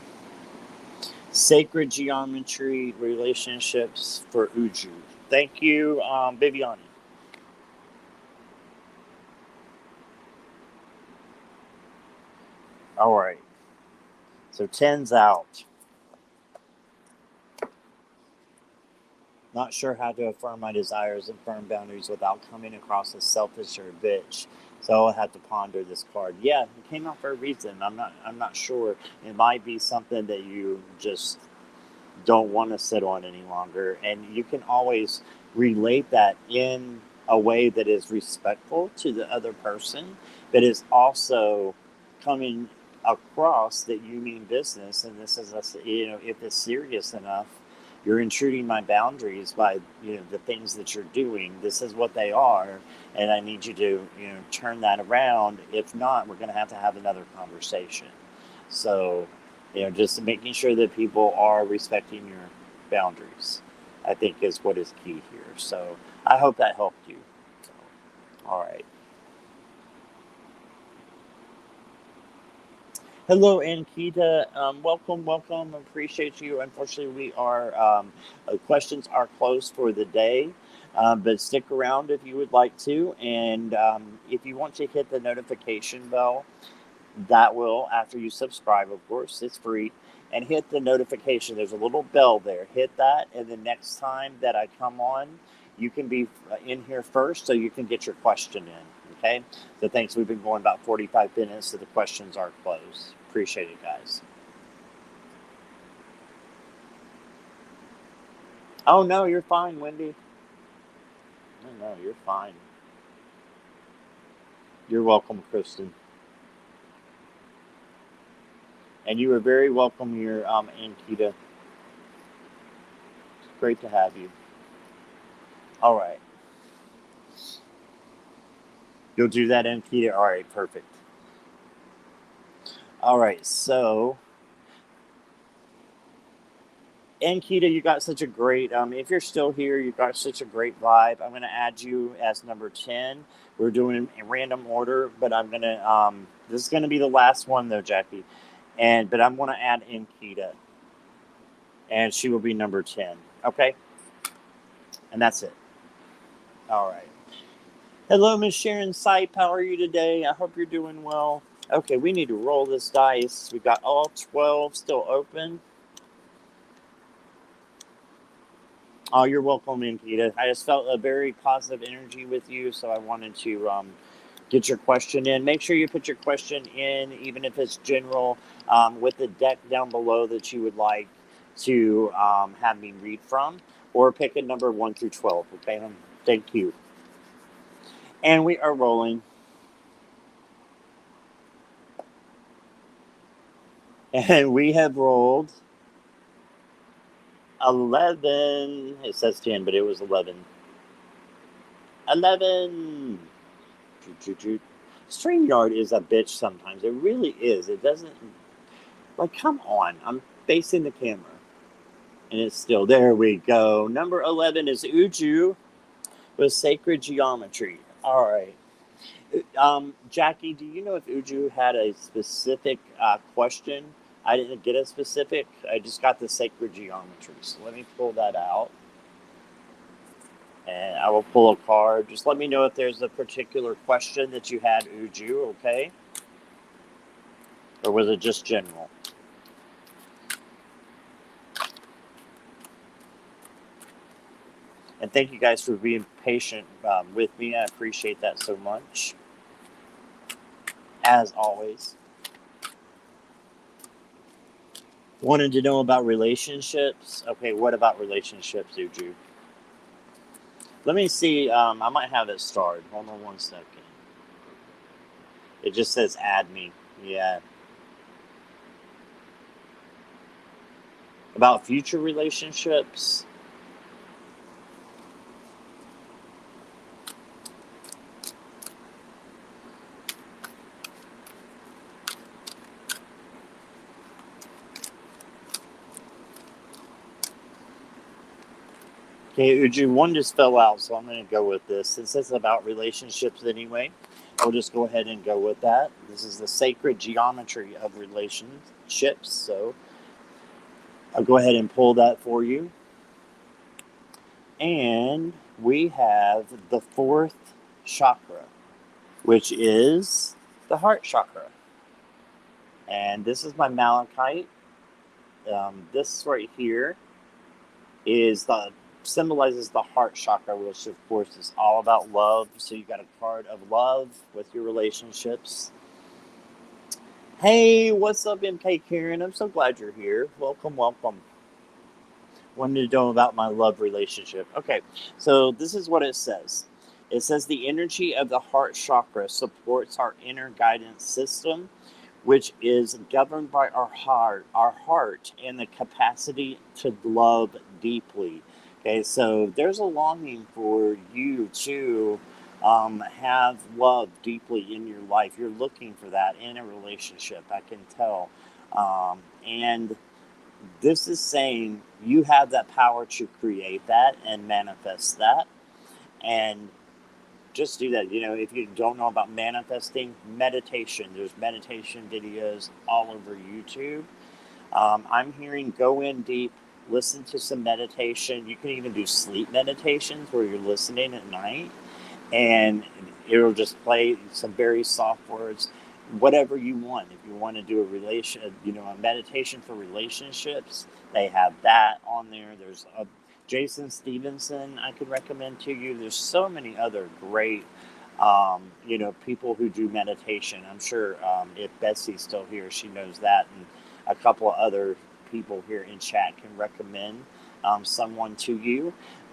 Speaker 1: Sacred geometry relationships for Uju. Thank you, Viviani. All right. So 10's out. Not sure how to affirm my desires and firm boundaries without coming across as selfish or a bitch. So I'll have to ponder this card. Yeah, it came out for a reason. I'm not sure. It might be something that you just don't want to sit on any longer. And you can always relate that in a way that is respectful to the other person, but is also coming across that you mean business. And this is, if it's serious enough, you're intruding my boundaries by, the things that you're doing. This is what they are. And I need you to, turn that around. If not, we're going to have another conversation. So, just making sure that people are respecting your boundaries, I think, is what is key here. So I hope that helped you. So, all right. Hello, Ankita. Welcome. Appreciate you. Unfortunately, questions are closed for the day, but stick around if you would like to. And if you want to hit the notification bell, that will, after you subscribe, of course, it's free, and hit the notification. There's a little bell there. Hit that, and the next time that I come on, you can be in here first, so you can get your question in. Okay? So thanks. We've been going about 45 minutes, so the questions are closed. Appreciate it, guys. Oh, no, you're fine, Wendy. No, you're fine. You're welcome, Kristen. And you are very welcome here, Ankita. It's great to have you. All right. You'll do that, Ankita? All right, perfect. All right, so Ankita, you got such a great, if you're still here, you got such a great vibe. I'm going to add you as number 10. We're doing a random order, but I'm going to, this is going to be the last one though, Jackie. But I'm going to add Ankita, and she will be number 10. Okay? And that's it. All right. Hello, Miss Sharon Sipe. How are you today? I hope you're doing well. Okay, we need to roll this dice. We've got all 12 still open. Oh, you're welcome, Ankita. I just felt a very positive energy with you, so I wanted to get your question in. Make sure you put your question in, even if it's general, with the deck down below that you would like to have me read from, or pick a number 1 through 12. Okay, thank you. And we are rolling. And we have rolled 11. It says 10, but it was 11. 11. StreamYard is a bitch sometimes. It really is. It doesn't... Like, come on. I'm facing the camera. And it's still... There we go. Number 11 is Uju with Sacred Geometry. All right. Jackie, do you know if Uju had a specific question? I didn't get a specific. I just got the Sacred Geometry. So let me pull that out. And I will pull a card. Just let me know if there's a particular question that you had, Uju, okay? Or was it just general? And thank you guys for being patient with me. I appreciate that so much. As always. Wanted to know about relationships. Okay, what about relationships, Uju? Let me see. I might have it starred. Hold on 1 second. It just says add me. Yeah. About future relationships. Okay, Uju, one just fell out, so I'm going to go with this. Since it's about relationships anyway, we'll just go ahead and go with that. This is the Sacred Geometry of Relationships, so I'll go ahead and pull that for you. And we have the 4th chakra, which is the heart chakra. And this is my malachite. This right here is the symbolizes the heart chakra, which of course is all about love. So you got a card of love with your relationships. Hey, what's up, MK Karen? I'm so glad you're here. Welcome, welcome. Wanted to know about my love relationship. Okay, so this is what it says. It says the energy of the heart chakra supports our inner guidance system, which is governed by our heart, and the capacity to love deeply. Okay, so there's a longing for you to have love deeply in your life. You're looking for that in a relationship, I can tell. And this is saying you have that power to create that and manifest that. And just do that. You know, if you don't know about manifesting, meditation, there's meditation videos all over YouTube. I'm hearing go in deep, listen to some meditation. You can even do sleep meditations where you're listening at night, and it'll just play some very soft words, whatever you want. If you want to do a meditation for relationships, they have that on there. There's a Jason Stevenson I could recommend to you. There's so many other great, people who do meditation. I'm sure if Betsy's still here, she knows that, and a couple of other people here in chat can recommend someone to you.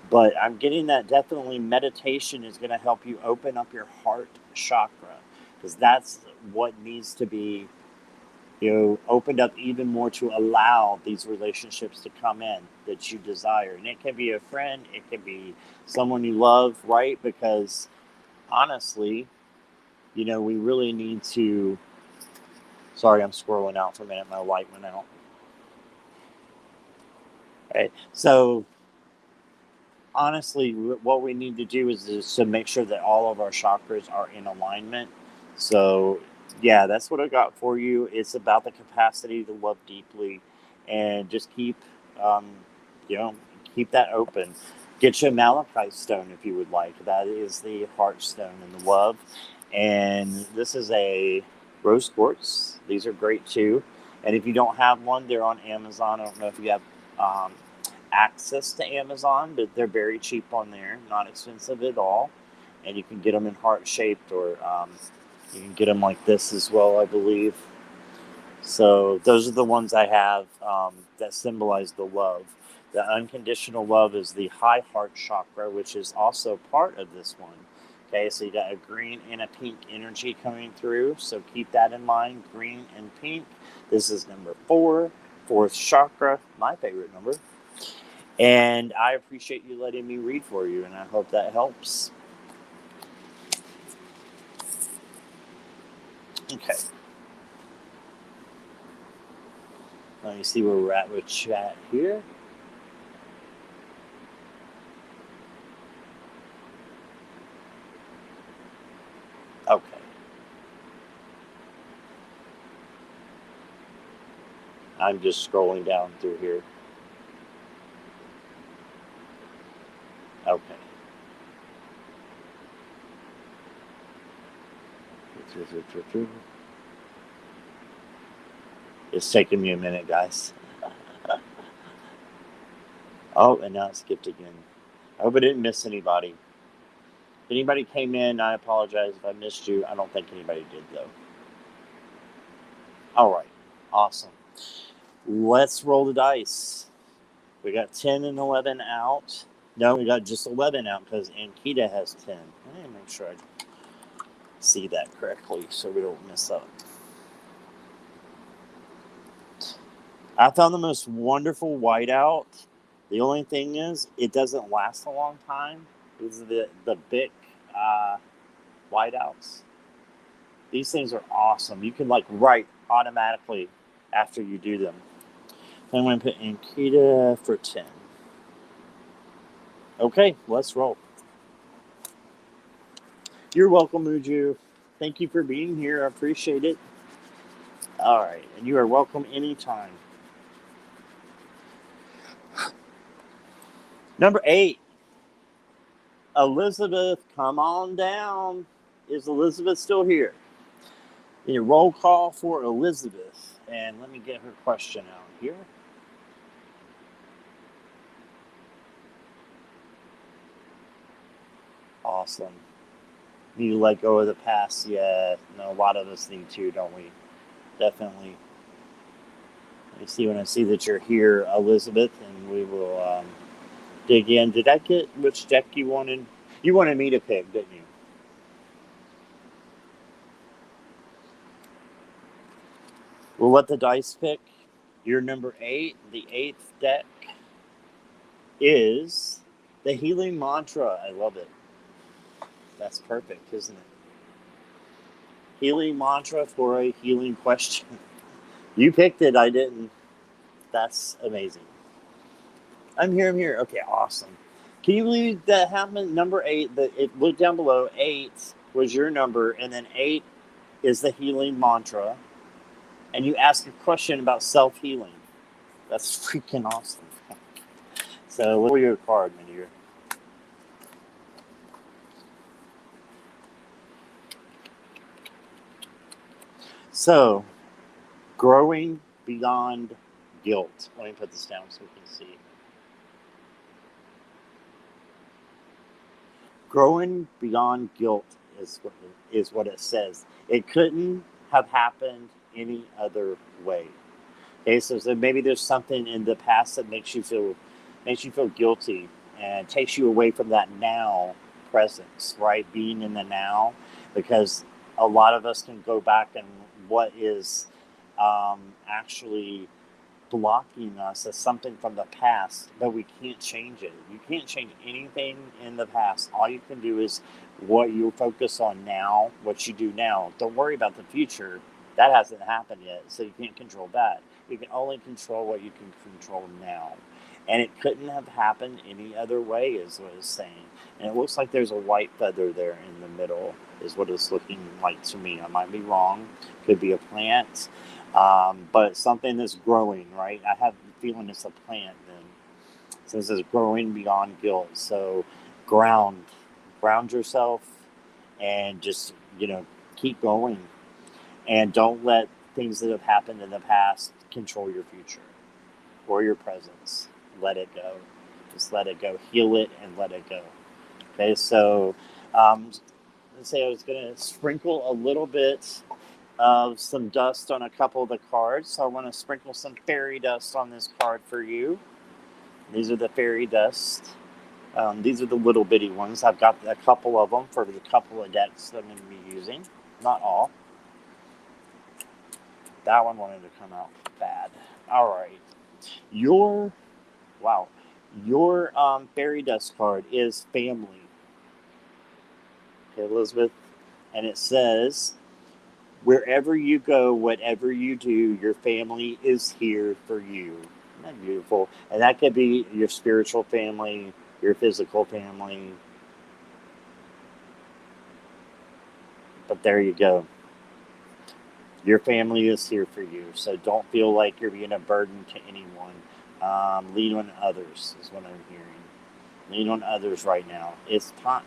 Speaker 1: But I'm getting that definitely meditation is going to help you open up your heart chakra, because that's what needs to be opened up even more to allow these relationships to come in that you desire. And it can be a friend, it can be someone you love, right? Because honestly, we really need to. Sorry, I'm scrolling out for a minute. My light went out. Right. So honestly, what we need to do is to make sure that all of our chakras are in alignment. So yeah, that's what I got for you. It's about the capacity to love deeply, and just um, keep that open. Get you a malachite stone if you would like. That is the heart stone and the love. And this is a rose quartz. These are great too. And if you don't have one, they're on Amazon. I don't know if you have um, access to Amazon, but they're very cheap on there, not expensive at all. And you can get them in heart shaped, or you can get them like this as well, I believe. So those are the ones I have that symbolize the love. The unconditional love is the high heart chakra, which is also part of this one. Okay, so you got a green and a pink energy coming through. So keep that in mind, green and pink. This is number 4, fourth chakra, my favorite number. And I appreciate you letting me read for you, and I hope that helps. Okay. Let me see where we're at with chat here. Okay. I'm just scrolling down through here. Okay. It's taking me a minute, guys. Oh, and now it skipped again. I hope I didn't miss anybody. If anybody came in, I apologize if I missed you. I don't think anybody did, though. All right. Awesome. Let's roll the dice. We got 10 and 11 out. No, we got just 11 out because Ankita has 10. I need to make sure I see that correctly so we don't mess up. I found the most wonderful whiteout. The only thing is, it doesn't last a long time. These are the big whiteouts. These things are awesome. You can write automatically after you do them. I'm going to put Ankita for 10. Okay, let's roll. You're welcome, Uju. Thank you for being here. I appreciate it. All right, and you are welcome anytime. Number 8. Elizabeth, come on down. Is Elizabeth still here? A roll call for Elizabeth. And let me get her question out here. Awesome. Need to let go of the past. Yeah, no, a lot of us need to, don't we? Definitely. Let me see when I see that you're here, Elizabeth, and we will dig in. Did I get which deck you wanted? You wanted me to pick, didn't you? We'll let the dice pick. Your number 8, the 8th deck, is the Healing Mantra. I love it. That's perfect, isn't it? Healing Mantra for a healing question. You picked it, I didn't. That's amazing. I'm here, I'm here. Okay, awesome. Can you believe that happened? Number 8, look down below. 8 was your number, and then 8 is the Healing Mantra. And you ask a question about self-healing. That's freaking awesome. So, what your card, my dear? So, growing beyond guilt. Let me put this down so we can see. Growing beyond guilt is what it says. It couldn't have happened any other way. Okay, so maybe there's something in the past that makes you feel guilty and takes you away from that now presence, right? Being in the now, because a lot of us can go back and what is actually blocking us as something from the past, but we can't change it. You can't change anything in the past. All you can do is what you focus on now, what you do now. Don't worry about the future. That hasn't happened yet, so you can't control that. You can only control what you can control now. And it couldn't have happened any other way, is what it's saying. And it looks like there's a white feather there in the middle, is what it's looking like to me. I might be wrong. Could be a plant. But something that's growing, right? I have the feeling it's a plant then. So it says growing beyond guilt. So ground yourself and just, keep going. And don't let things that have happened in the past control your future or your presence. Let it go. Just let it go. Heal it and let it go. Okay, so let's say I was going to sprinkle a little bit of some dust on a couple of the cards. So I want to sprinkle some fairy dust on this card for you. These are the fairy dust. These are the little bitty ones. I've got a couple of them for the couple of decks that I'm going to be using. Not all. That one wanted to come out bad. All right. Your fairy dust card is family. Okay, Elizabeth. And it says, wherever you go, whatever you do, your family is here for you. Isn't that beautiful? And that could be your spiritual family, your physical family. But there you go. Your family is here for you. So don't feel like you're being a burden to anyone. Lean on others is what I'm hearing. Lean on others right now. It's time.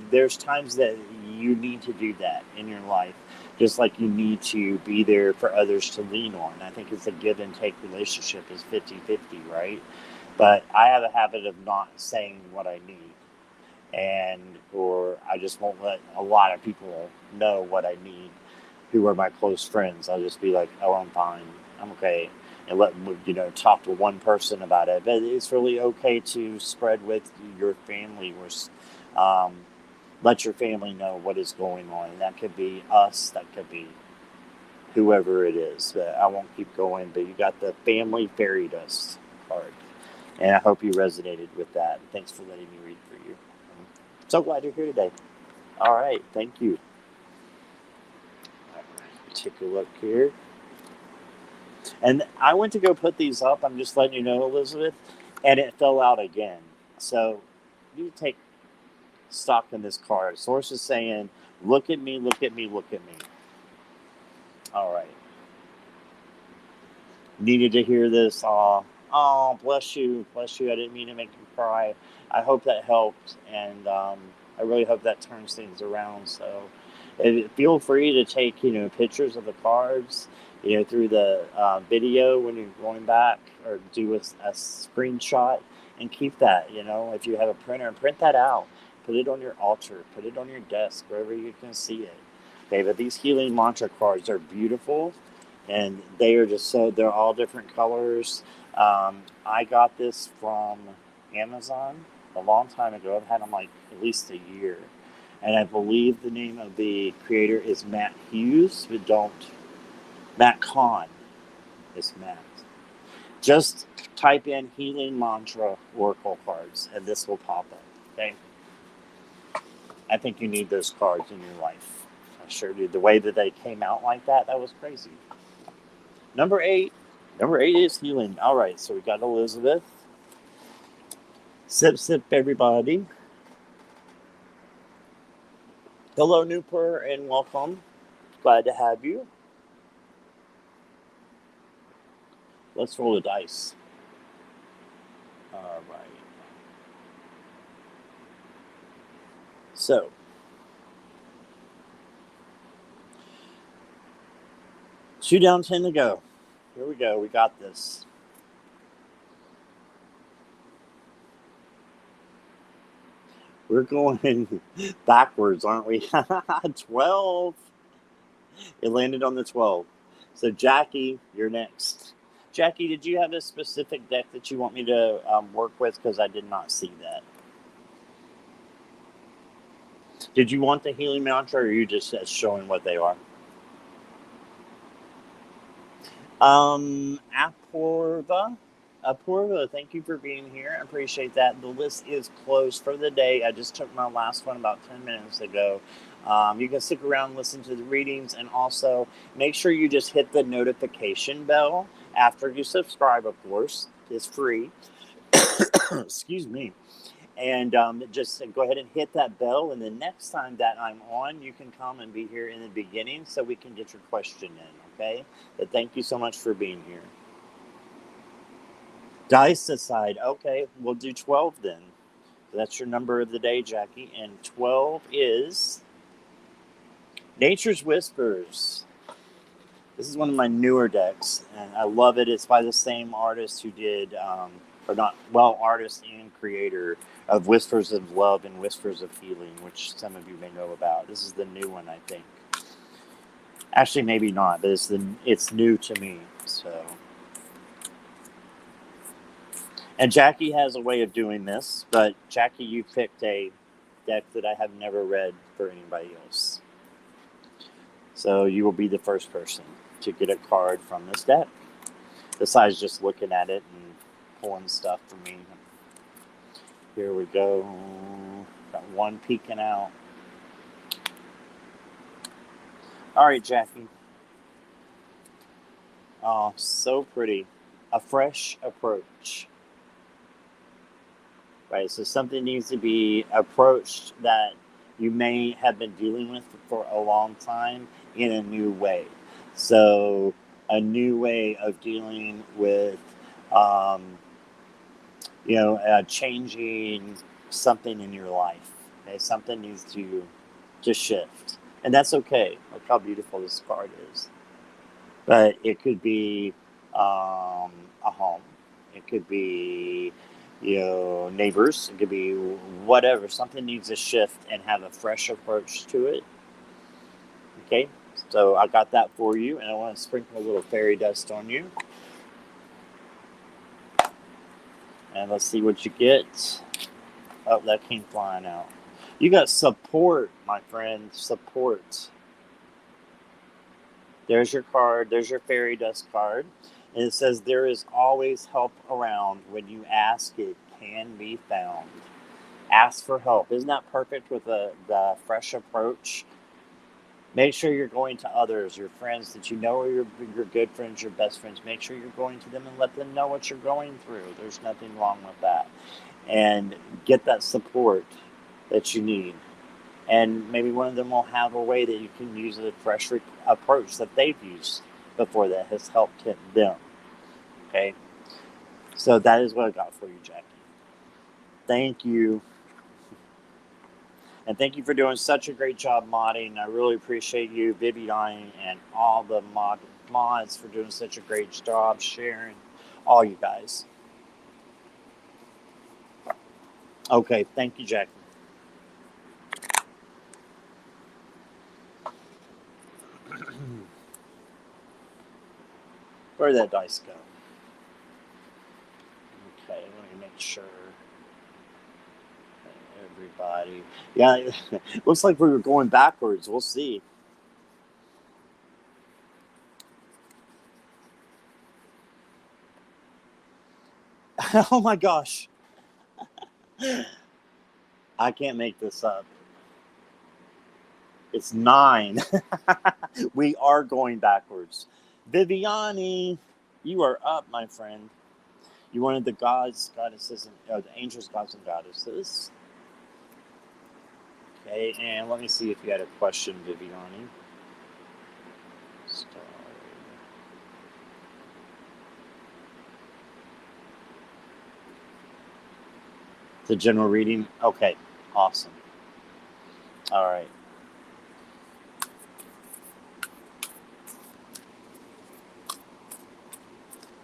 Speaker 1: There's times that you need to do that in your life, just like you need to be there for others to lean on. I think it's a give and take relationship is 50-50, right? But I have a habit of not saying what I need, or I just won't let a lot of people know what I need who are my close friends. I'll just be like, oh, I'm fine. I'm okay. And talk to one person about it. But it's really okay to spread with your family or let your family know what is going on. And that could be us. That could be whoever it is. But I won't keep going. But you got the family fairy dust card. And I hope you resonated with that. Thanks for letting me read for you. I'm so glad you're here today. All right. Thank you. Take a look here. And I went to go put these up. I'm just letting you know, Elizabeth, and it fell out again. So you take stock in this card. Source is saying, look at me, look at me, look at me. All right. Needed to hear this. Oh, bless you. Bless you. I didn't mean to make you cry. I hope that helped. And I really hope that turns things around. So And feel free to take, pictures of the cards, through the video when you're going back, or do a screenshot and keep that. If you have a printer, print that out, put it on your altar, put it on your desk, wherever you can see it. Okay, but these healing mantra cards are beautiful, and they're all different colors. I got this from Amazon a long time ago. I've had them like at least a year. And I believe the name of the creator is Matt Hughes, but Matt Kahn is Matt. Just type in Healing Mantra Oracle cards, and this will pop up. Okay? I think you need those cards in your life. I sure do. The way that they came out like that was crazy. Number 8. Number 8 is healing. All right, so we got Elizabeth. Sip, sip, everybody. Hello, Newper, and welcome. Glad to have you. Let's roll the dice. All right. So, two down, 10 to go. Here we go. We got this. We're going backwards, aren't we? 12. It landed on the 12. So, Jackie, you're next. Jackie, did you have a specific deck that you want me to work with? Because I did not see that. Did you want the healing mantra, or are you just showing what they are? Apurva, thank you for being here. I appreciate that. The list is closed for the day. I just took my last one about 10 minutes ago. You can stick around and listen to the readings, and also make sure you just hit the notification bell after you subscribe, of course. It's free. Excuse me. And just go ahead and hit that bell, and the next time that I'm on, you can come and be here in the beginning so we can get your question in, okay? But thank you so much for being here. Dice aside, okay, we'll do 12 then. So that's your number of the day, Jackie. And 12 is Nature's Whispers. This is one of my newer decks, and I love it. It's by the same artist who did, artist and creator of Whispers of Love and Whispers of Healing, which some of you may know about. This is the new one, I think. Actually, maybe not, but it's new to me. So, and Jackie has a way of doing this, but Jackie, you picked a deck that I have never read for anybody else. So you will be the first person to get a card from this deck, besides just looking at it and pulling stuff for me. Here we go. Got one peeking out. All right, Jackie. Oh, so pretty. A fresh approach. Right, so something needs to be approached that you may have been dealing with for a long time in a new way. So a new way of dealing with, changing something in your life. Okay? Something needs to shift. And that's okay. Look how beautiful this card is. But it could be a home. It could be, neighbors. It could be whatever. Something needs a shift and have a fresh approach to it. Okay? So I got that for you, and I want to sprinkle a little fairy dust on you. And let's see what you get. Oh, that came flying out. You got support, my friend. Support. There's your card. There's your fairy dust card. And it says, there is always help around. When you ask, it can be found. Ask for help. Isn't that perfect with the fresh approach? Make sure you're going to others, your friends that you know are your good friends, your best friends. Make sure you're going to them and let them know what you're going through. There's nothing wrong with that. And get that support that you need. And maybe one of them will have a way that you can use a fresh approach that they've used before that has helped them. Okay? So that is what I got for you, Jackie. Thank you. And thank you for doing such a great job modding. I really appreciate you, Viviani, and all the mods for doing such a great job sharing. All you guys. Okay, thank you, Jack. Where'd that dice go? Okay, let me make sure. Everybody. Yeah, looks like we were going backwards. We'll see. Oh my gosh. I can't make this up. It's 9. We are going backwards. Viviani, you are up, my friend. You wanted the gods, goddesses, and the angels, gods, and goddesses. Okay, and let me see if you had a question, Viviani. Star. The general reading? Okay, awesome. All right.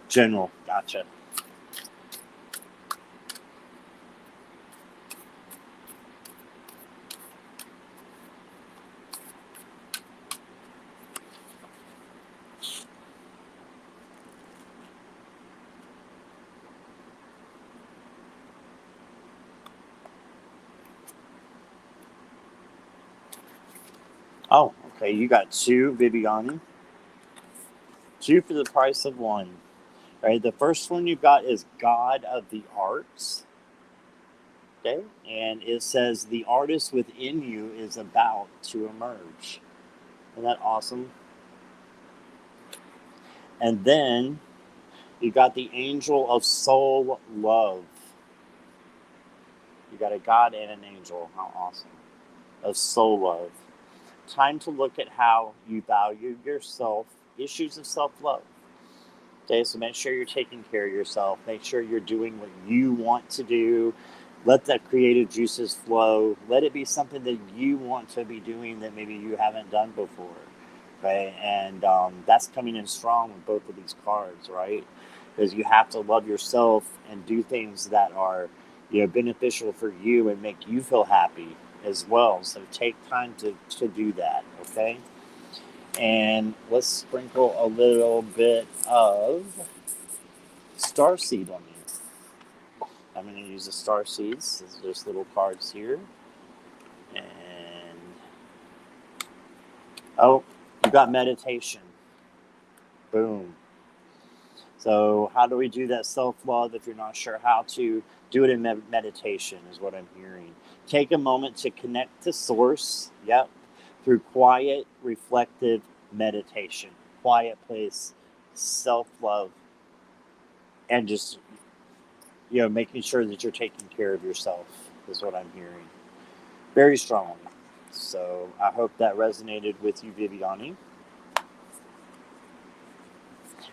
Speaker 1: General, gotcha. Oh, okay, you got 2, Viviani. 2 for the price of 1. All right, the first one you got is God of the Arts. Okay, and it says the artist within you is about to emerge. Isn't that awesome? And then you got the angel of soul love. You got a God and an angel. How awesome. Of soul love. Time to look at how you value yourself, issues of self-love. Okay, so make sure you're taking care of yourself. Make sure you're doing what you want to do. Let that creative juices flow. Let it be something that you want to be doing that maybe you haven't done before. Right? And that's coming in strong with both of these cards, right? Because you have to love yourself and do things that are, beneficial for you and make you feel happy as well. So take time to do that, okay? And let's sprinkle a little bit of starseed on you. I'm going to use the star seeds. There's little cards here. And, oh, you got meditation. Boom. So how do we do that self-love if you're not sure how to? Do it in meditation is what I'm hearing. Take a moment to connect to source. Yep. Through quiet, reflective meditation. Quiet place, self-love, and just, making sure that you're taking care of yourself is what I'm hearing. Very strong. So I hope that resonated with you, Viviani.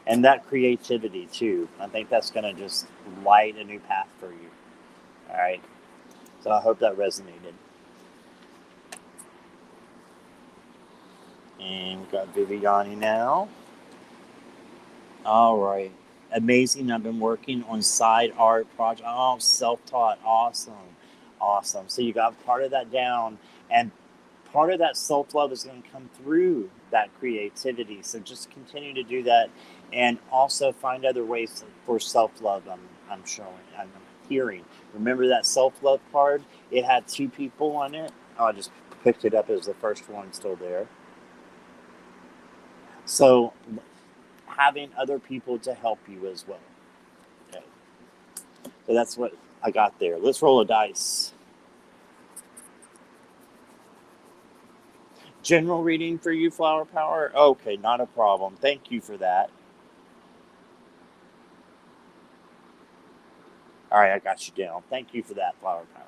Speaker 1: And that creativity, too. I think that's going to just light a new path for you. All right. So I hope that resonated. And we've got Viviani now. All right. Amazing. I've been working on side art project. Oh, self-taught. Awesome. Awesome. So you got part of that down. And part of that self-love is going to come through that creativity. So just continue to do that. And also find other ways for self-love. I'm hearing. Remember that self-love card? It had 2 people on it. Oh, I just picked it up as the first one still there. So having other people to help you as well. Okay. So that's what I got there. Let's roll a dice. General reading for you, Flower Power? Okay, not a problem. Thank you for that. All right, I got you down. Thank you for that, Flower Power.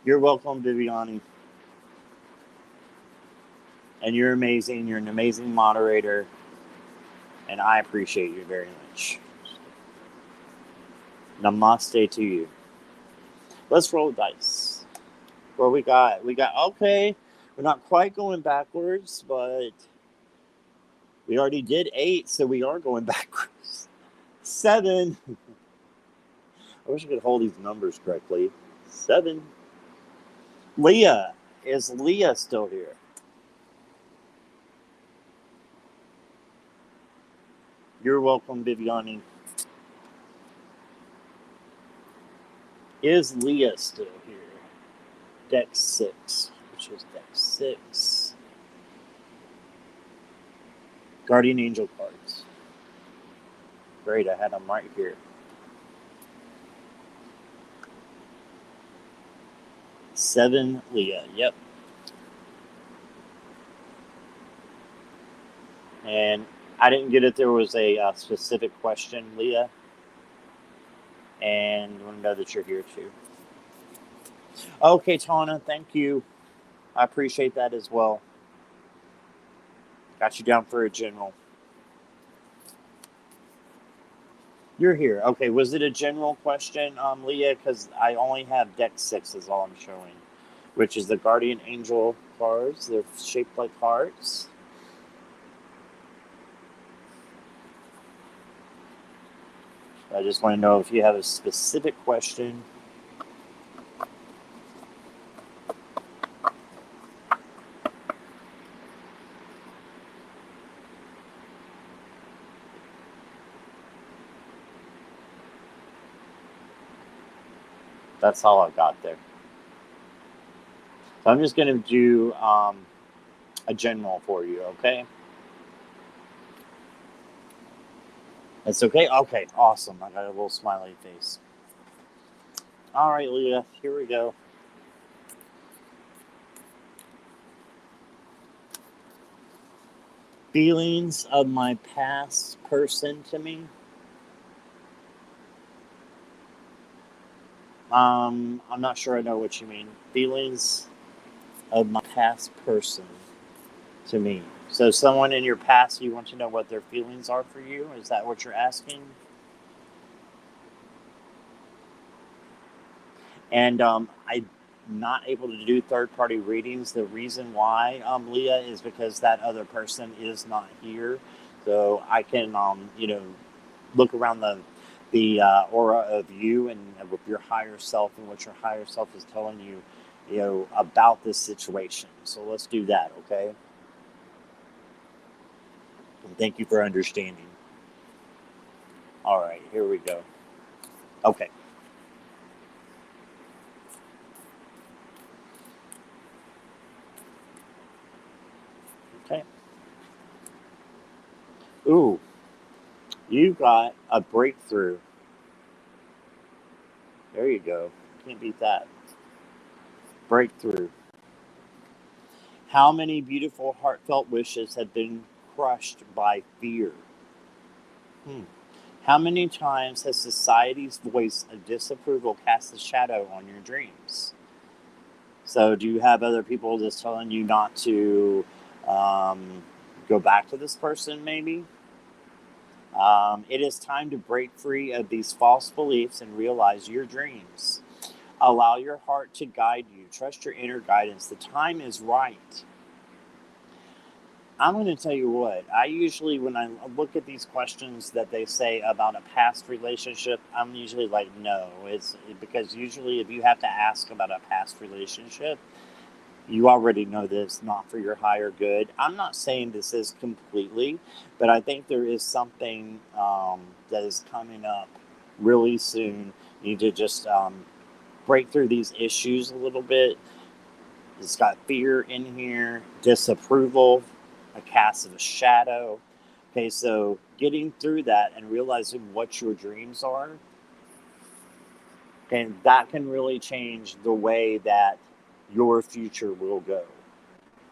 Speaker 1: You're welcome, Viviani. And you're amazing. You're an amazing moderator. And I appreciate you very much. Namaste to you. Let's roll dice. Well, we got okay. We're not quite going backwards, but we already did 8, so we are going backwards. 7. I wish I could hold these numbers correctly. 7. Leah. Is Leah still here? You're welcome, Viviani. Is Leah still here? Deck 6. Which is deck 6. Guardian Angel cards. Great, I had them right here. 7, Leah. Yep. And I didn't get it. There was a specific question, Leah. And I want to know that you're here too. Okay, Tana, thank you. I appreciate that as well. Got you down for a general. You're here. Okay, was it a general question, Leah? Because I only have deck 6 is all I'm showing, which is the Guardian Angel cards. They're shaped like hearts. I just want to know if you have a specific question. That's all I've got there. So I'm just going to do a general for you, okay? That's okay? Okay, awesome. I got a little smiley face. All right, Leah, here we go. Feelings of my past person to me. I'm not sure I know what you mean. Feelings of my past person to me. So someone in your past, you want to know what their feelings are for you? Is that what you're asking? And I'm not able to do third-party readings. The reason why, Leah, is because that other person is not here. So I can, look around the aura of you and with your higher self and what your higher self is telling you, about this situation. So let's do that, okay? And thank you for understanding. All right, here we go. Okay. Okay. Ooh, you got a breakthrough. There you go. Can't beat that. Breakthrough. How many beautiful, heartfelt wishes have been crushed by fear? How many times has society's voice of disapproval cast a shadow on your dreams? So, do you have other people just telling you not to go back to this person, maybe? It is time to break free of these false beliefs and realize your dreams. Allow your heart to guide you. Trust your inner guidance. The time is right. I'm going to tell you what, I usually, when I look at these questions that they say about a past relationship, I'm usually like, no. It's because usually if you have to ask about a past relationship, you already know that it's not for your higher good. I'm not saying this is completely, but I think there is something that is coming up really soon. You need to just break through these issues a little bit. It's got fear in here, disapproval, a cast of a shadow. Okay, so getting through that and realizing what your dreams are, and that can really change the way that your future will go.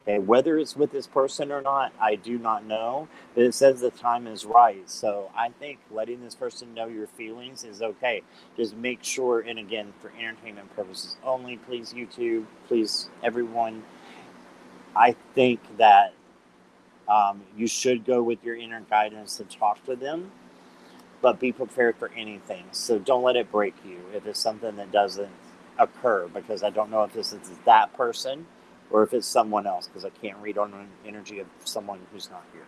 Speaker 1: Okay, whether it's with this person or not, I do not know, but it says the time is right. So I think letting this person know your feelings is okay. Just make sure, and again, for entertainment purposes only, please YouTube, please everyone, I think that you should go with your inner guidance and talk to them, but be prepared for anything. So don't let it break you if it's something that doesn't occur, because I don't know if this is that person or if it's someone else, because I can't read on an energy of someone who's not here.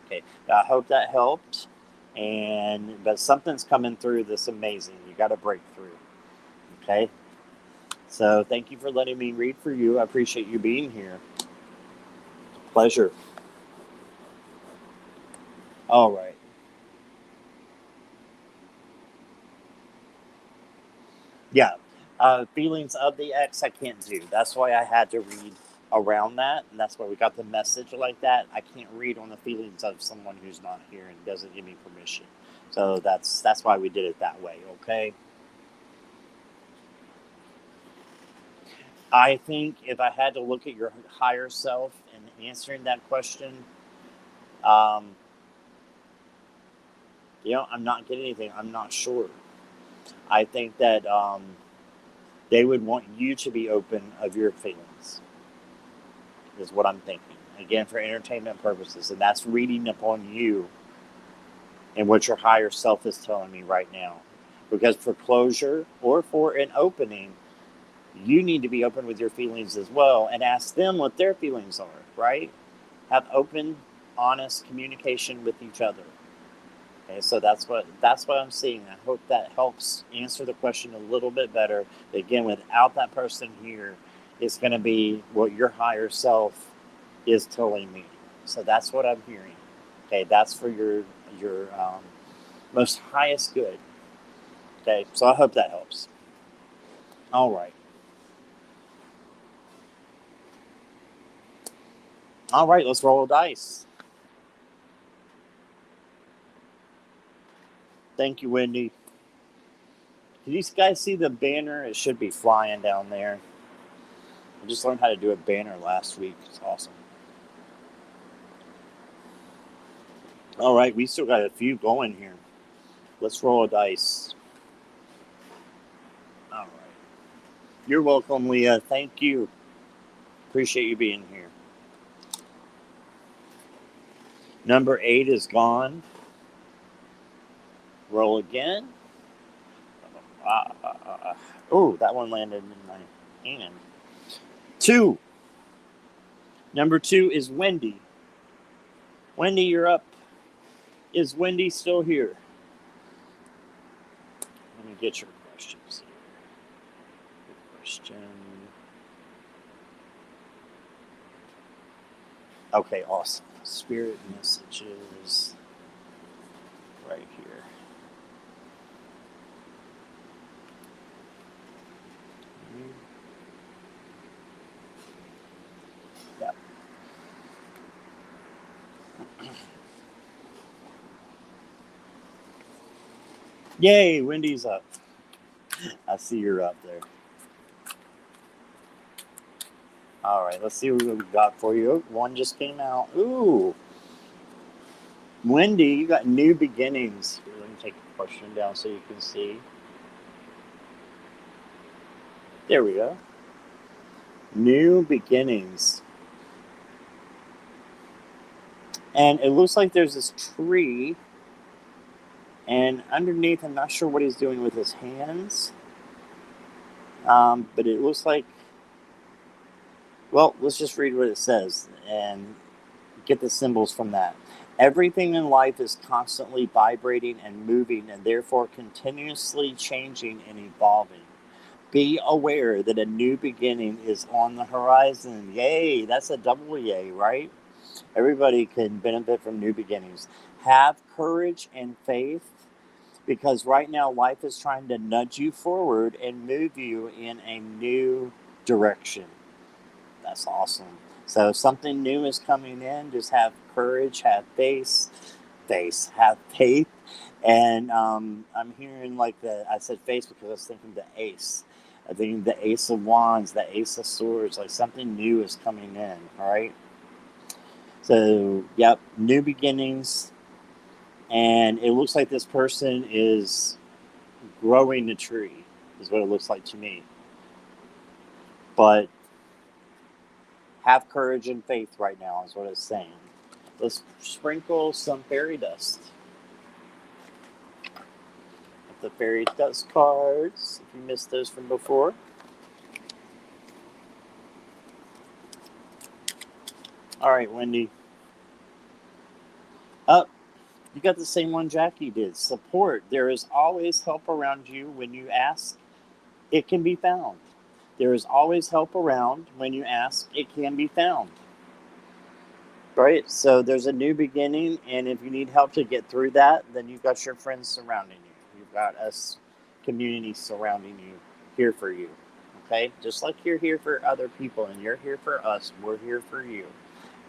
Speaker 1: Okay, I hope that helped. But something's coming through that's amazing. You got to break through. Okay, so thank you for letting me read for you. I appreciate you being here. Pleasure. All right. Yeah. Feelings of the ex, I can't do. That's why I had to read around that, and that's why we got the message like that. I can't read on the feelings of someone who's not here and doesn't give me permission. So that's why we did it that way. Okay. I think if I had to look at your higher self and answering that question, um, I'm not getting anything. I'm not sure. I think that they would want you to be open of your feelings, is what I'm thinking. Again, for entertainment purposes, and that's reading upon you and what your higher self is telling me right now. Because for closure or for an opening, you need to be open with your feelings as well and ask them what their feelings are, right? Have open, honest communication with each other. Okay, so that's what I'm seeing. I hope that helps answer the question a little bit better. Again, without that person here, it's going to be what your higher self is telling me. So that's what I'm hearing. Okay, that's for your most highest good. Okay, so I hope that helps. All right. All right, let's roll a dice. Thank you, Wendy. Did you guys see the banner? It should be flying down there. I just learned how to do a banner last week. It's awesome. All right, we still got a few going here. Let's roll a dice. All right. You're welcome, Leah. Thank you. Appreciate you being here. Number 8 is gone. Roll again. Oh, that one landed in my hand. 2. Number 2 is Wendy. Wendy, you're up. Is Wendy still here? Let me get your questions here. Good question. Okay, awesome. Spirit messages right here. Yeah. Yay, Wendy's up. I see you're up there. All right, let's see what we've got for you. One just came out. Ooh. Wendy, you got new beginnings. Here, let me take the question down so you can see. There we go. New beginnings. And it looks like there's this tree. And underneath, I'm not sure what he's doing with his hands. But it looks like, well, let's just read what it says and get the symbols from that. Everything in life is constantly vibrating and moving, and therefore continuously changing and evolving. Be aware that a new beginning is on the horizon. Yay, that's a double yay, right? Everybody can benefit from new beginnings. Have courage and faith, because right now life is trying to nudge you forward and move you in a new direction. That's awesome. So something new is coming in. Just have courage, have have faith. And I'm hearing I said face because I was thinking the ace. I think the ace of wands, the ace of swords, like something new is coming in, all right? So, yep, new beginnings. And it looks like this person is growing a tree, is what it looks like to me. But have courage and faith right now is what it's saying. Let's sprinkle some fairy dust. The fairy dust cards, if you missed those from before. All right, Wendy. Up. You got the same one Jackie did. Support. There is always help around you when you ask. It can be found. There is always help around when you ask. It can be found. Right? So there's a new beginning, and if you need help to get through that, then you've got your friends surrounding you. You've got us, community surrounding you, here for you. Okay? Just like you're here for other people and you're here for us, we're here for you.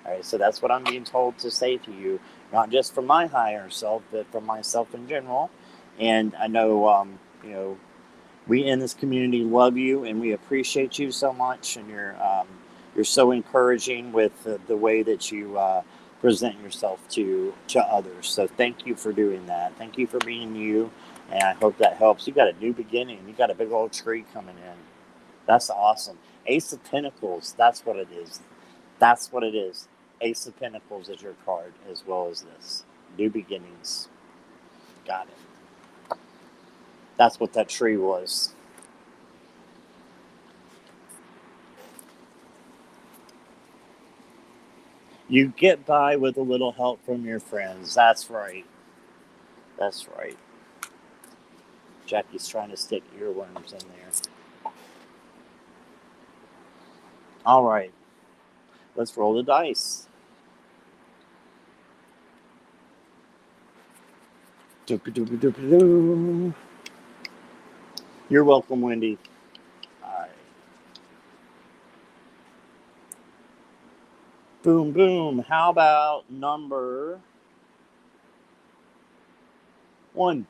Speaker 1: All right, so that's what I'm being told to say to you, not just from my higher self, but from myself in general. And I know, we in this community love you and we appreciate you so much. And you're so encouraging with the way that you present yourself to others. So thank you for doing that. Thank you for being you. And I hope that helps. You got a new beginning. You got a big old tree coming in. That's awesome. Ace of Pentacles. That's what it is. That's what it is. Ace of Pentacles is your card, as well as this. New beginnings. Got it. That's what that tree was. You get by with a little help from your friends. That's right. That's right. Jackie's trying to stick earworms in there. All right. Let's roll the dice. You're welcome, Wendy. All right. Boom, boom. How about number 1?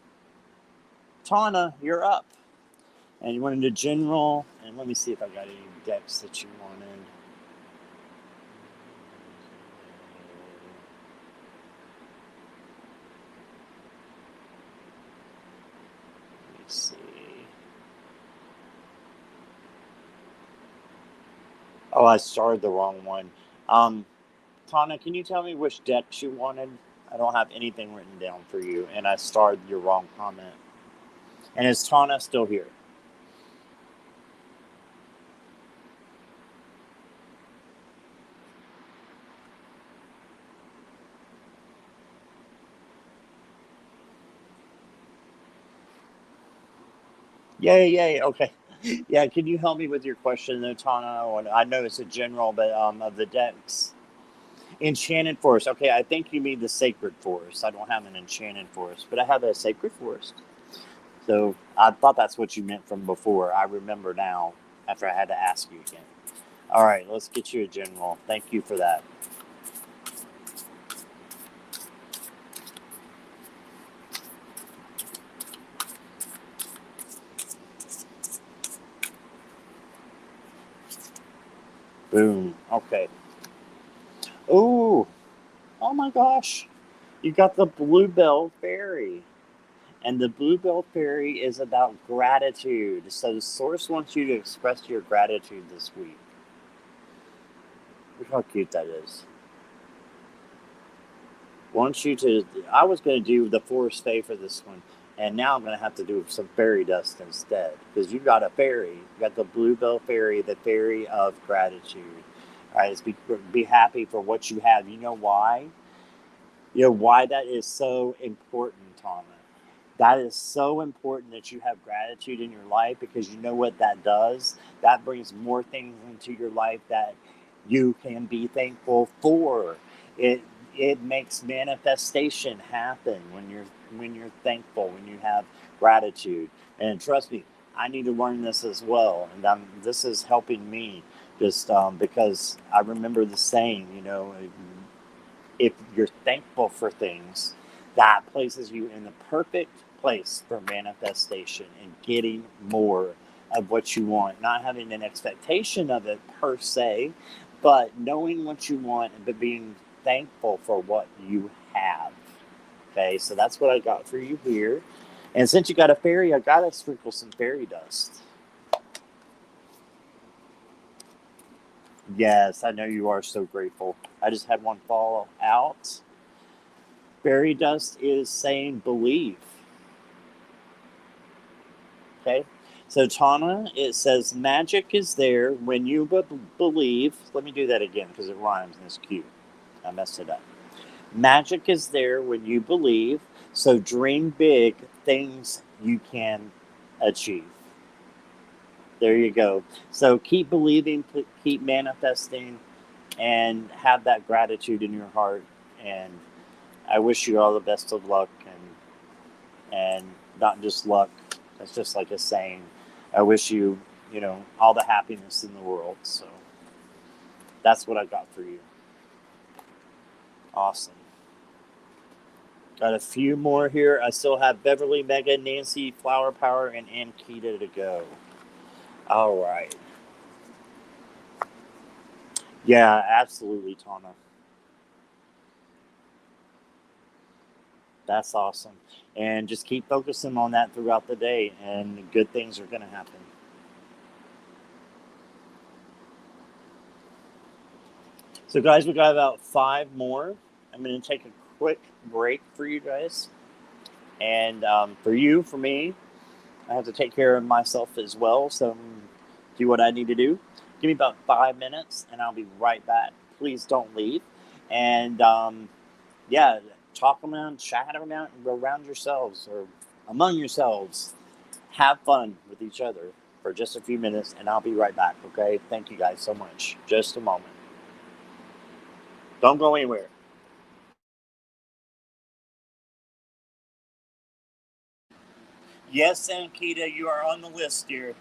Speaker 1: Tana, you're up. And you wanted a general. And let me see if I got any decks that you wanted. Let me see. Oh, I started the wrong one. Tana, can you tell me which decks you wanted? I don't have anything written down for you, and I starred your wrong comment. And is Tana still here? Yay, yay, okay. Yeah, can you help me with your question, though, Tana? I know it's a general, but of the decks. Enchanted Forest. Okay, I think you mean the Sacred Forest. I don't have an Enchanted Forest, but I have a Sacred Forest. So I thought that's what you meant from before. I remember now after I had to ask you again. All right, let's get you a general. Thank you for that. Boom. Okay. Ooh. Oh my gosh. You got the Bluebell Fairy. And the Bluebell Fairy is about gratitude. So the source wants you to express your gratitude this week. Look how cute that is. Wants you to. I was going to do the Forest Fae for this one. And now I'm going to have to do some fairy dust instead. Because you got a fairy. You got the Bluebell Fairy, the fairy of gratitude. All right, be happy for what you have. You know why? You know why that is so important, Thomas. That is so important that you have gratitude in your life, because you know what that does? That brings more things into your life that you can be thankful for. It it makes manifestation happen when you're thankful, when you have gratitude. And trust me, I need to learn this as well. And this is helping me just because I remember the saying, if you're thankful for things, that places you in the perfect place for manifestation and getting more of what you want. Not having an expectation of it per se, but knowing what you want and being thankful for what you have. Okay, so that's what I got for you here. And since you got a fairy, I got to sprinkle some fairy dust. Yes, I know you are so grateful. I just had one fall out. Fairy dust is saying believe. Okay? So, Tana, it says magic is there when you believe. Let me do that again because it rhymes and it's cute. I messed it up. Magic is there when you believe. So, dream big things you can achieve. There you go. So, keep believing, keep manifesting, and have that gratitude in your heart. And I wish you all the best of luck, and not just luck. That's just like a saying. I wish you, all the happiness in the world. So that's what I got for you. Awesome. Got a few more here. I still have Beverly, Megan, Nancy, Flower Power, and Ankita to go. All right. Yeah, absolutely, Tana. That's awesome. And just keep focusing on that throughout the day, and good things are going to happen. So, guys, we got about 5 more. I'm going to take a quick break for you guys. And for me, I have to take care of myself as well. So, do what I need to do. Give me about 5 minutes, and I'll be right back. Please don't leave. And yeah, talk around, chat around yourselves or among yourselves. Have fun with each other for just a few minutes, and I'll be right back. Okay? Thank you guys so much. Just a moment. Don't go anywhere. Yes, Ankita, you are on the list, dear.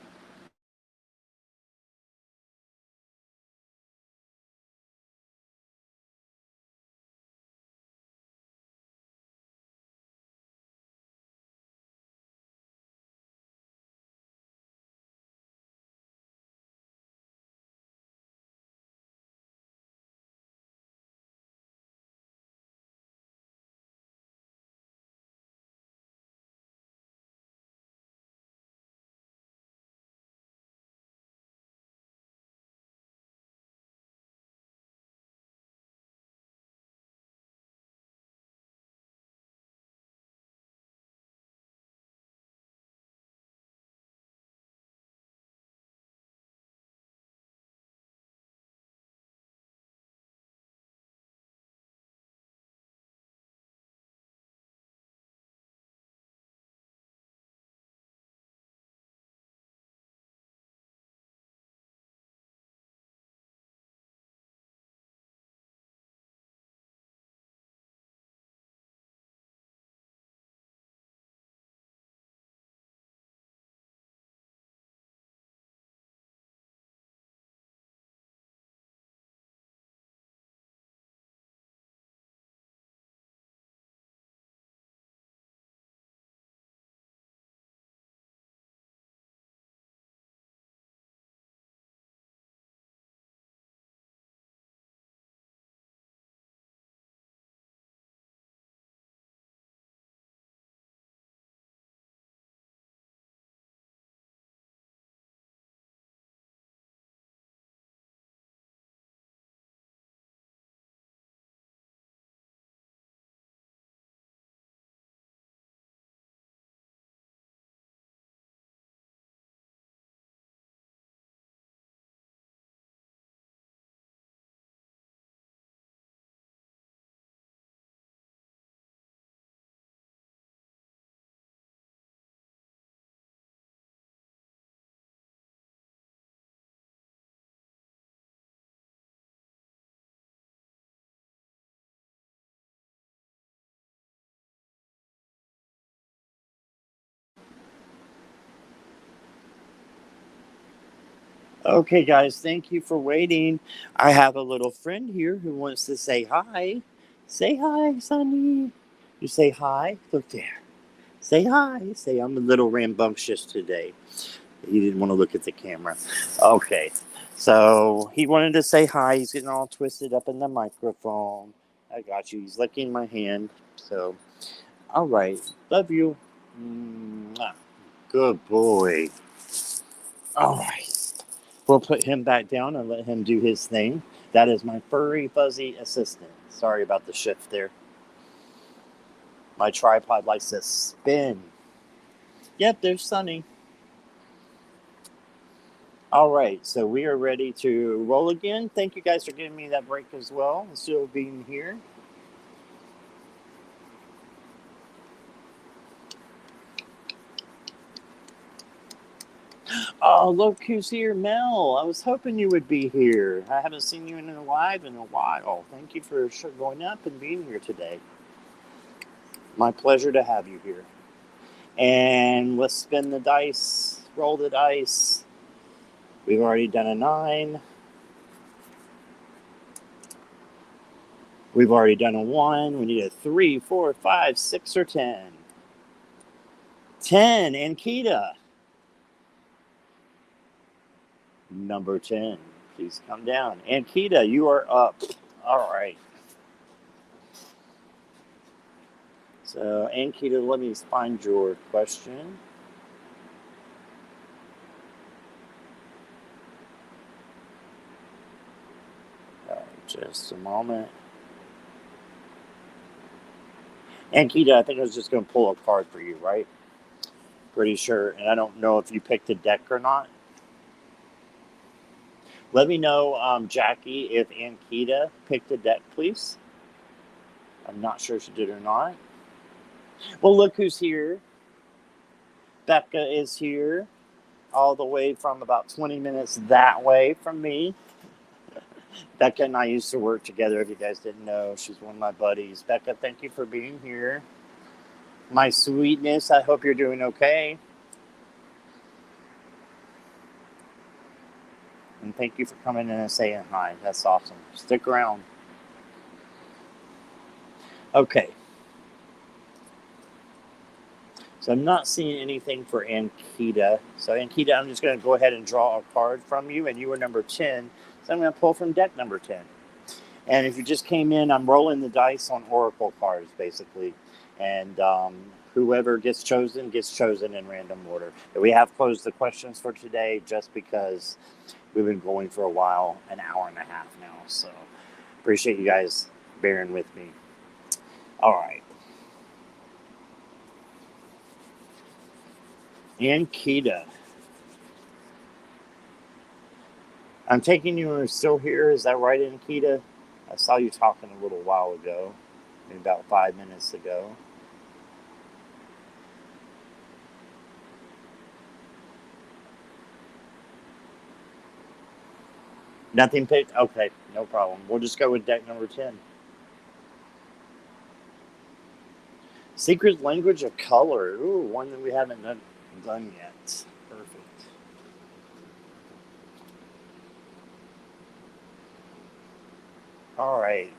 Speaker 1: Okay, guys, thank you for waiting. I have a little friend here who wants to say hi. Say hi, Sonny. You say hi. Look there. Say hi. Say I'm a little rambunctious today. He didn't want to look at the camera. Okay, so he wanted to say hi. He's getting all twisted up in the microphone. I got you. He's licking my hand. So, all right. Love you. Mwah. Good boy. All right. We'll put him back down and let him do his thing. That is my furry, fuzzy assistant. Sorry about the shift there. My tripod likes to spin. Yep, there's Sunny. All right, so we are ready to roll again. Thank you guys for giving me that break as well, and still being here. Oh, look who's here, Mel. I was hoping you would be here. I haven't seen you in a live in a while. Thank you for going up and being here today. My pleasure to have you here. And let's spin the dice, roll the dice. We've already done a 9. We've already done a 1. We need a 3, 4, 5, 6, or 10. 10, Ankita. Number 10. Please come down. Ankita, you are up. All right. So, Ankita, let me find your question. Just a moment. Ankita, I think I was just going to pull a card for you, right? Pretty sure. And I don't know if you picked a deck or not. Let me know, Jackie, if Ankita picked a deck, please. I'm not sure if she did or not. Well, look who's here. Becca is here, all the way from about 20 minutes that way from me. Becca and I used to work together, if you guys didn't know. She's one of my buddies. Becca, thank you for being here. My sweetness, I hope you're doing okay. And thank you for coming in and saying hi. That's awesome. Stick around. Okay. So I'm not seeing anything for Ankita. So Ankita, I'm just going to go ahead and draw a card from you, and you were number 10. So I'm going to pull from deck number 10. And if you just came in, I'm rolling the dice on oracle cards, basically. And whoever gets chosen in random order. But we have closed the questions for today just because we've been going for a while, an hour and a half now. So appreciate you guys bearing with me. All right. Ankita. I'm taking you're still here. Is that right, Ankita? I saw you talking a little while ago, maybe about 5 minutes ago. Nothing picked? Okay, no problem. We'll just go with deck number 10. Secret language of color. Ooh, one that we haven't done yet. Perfect. All right.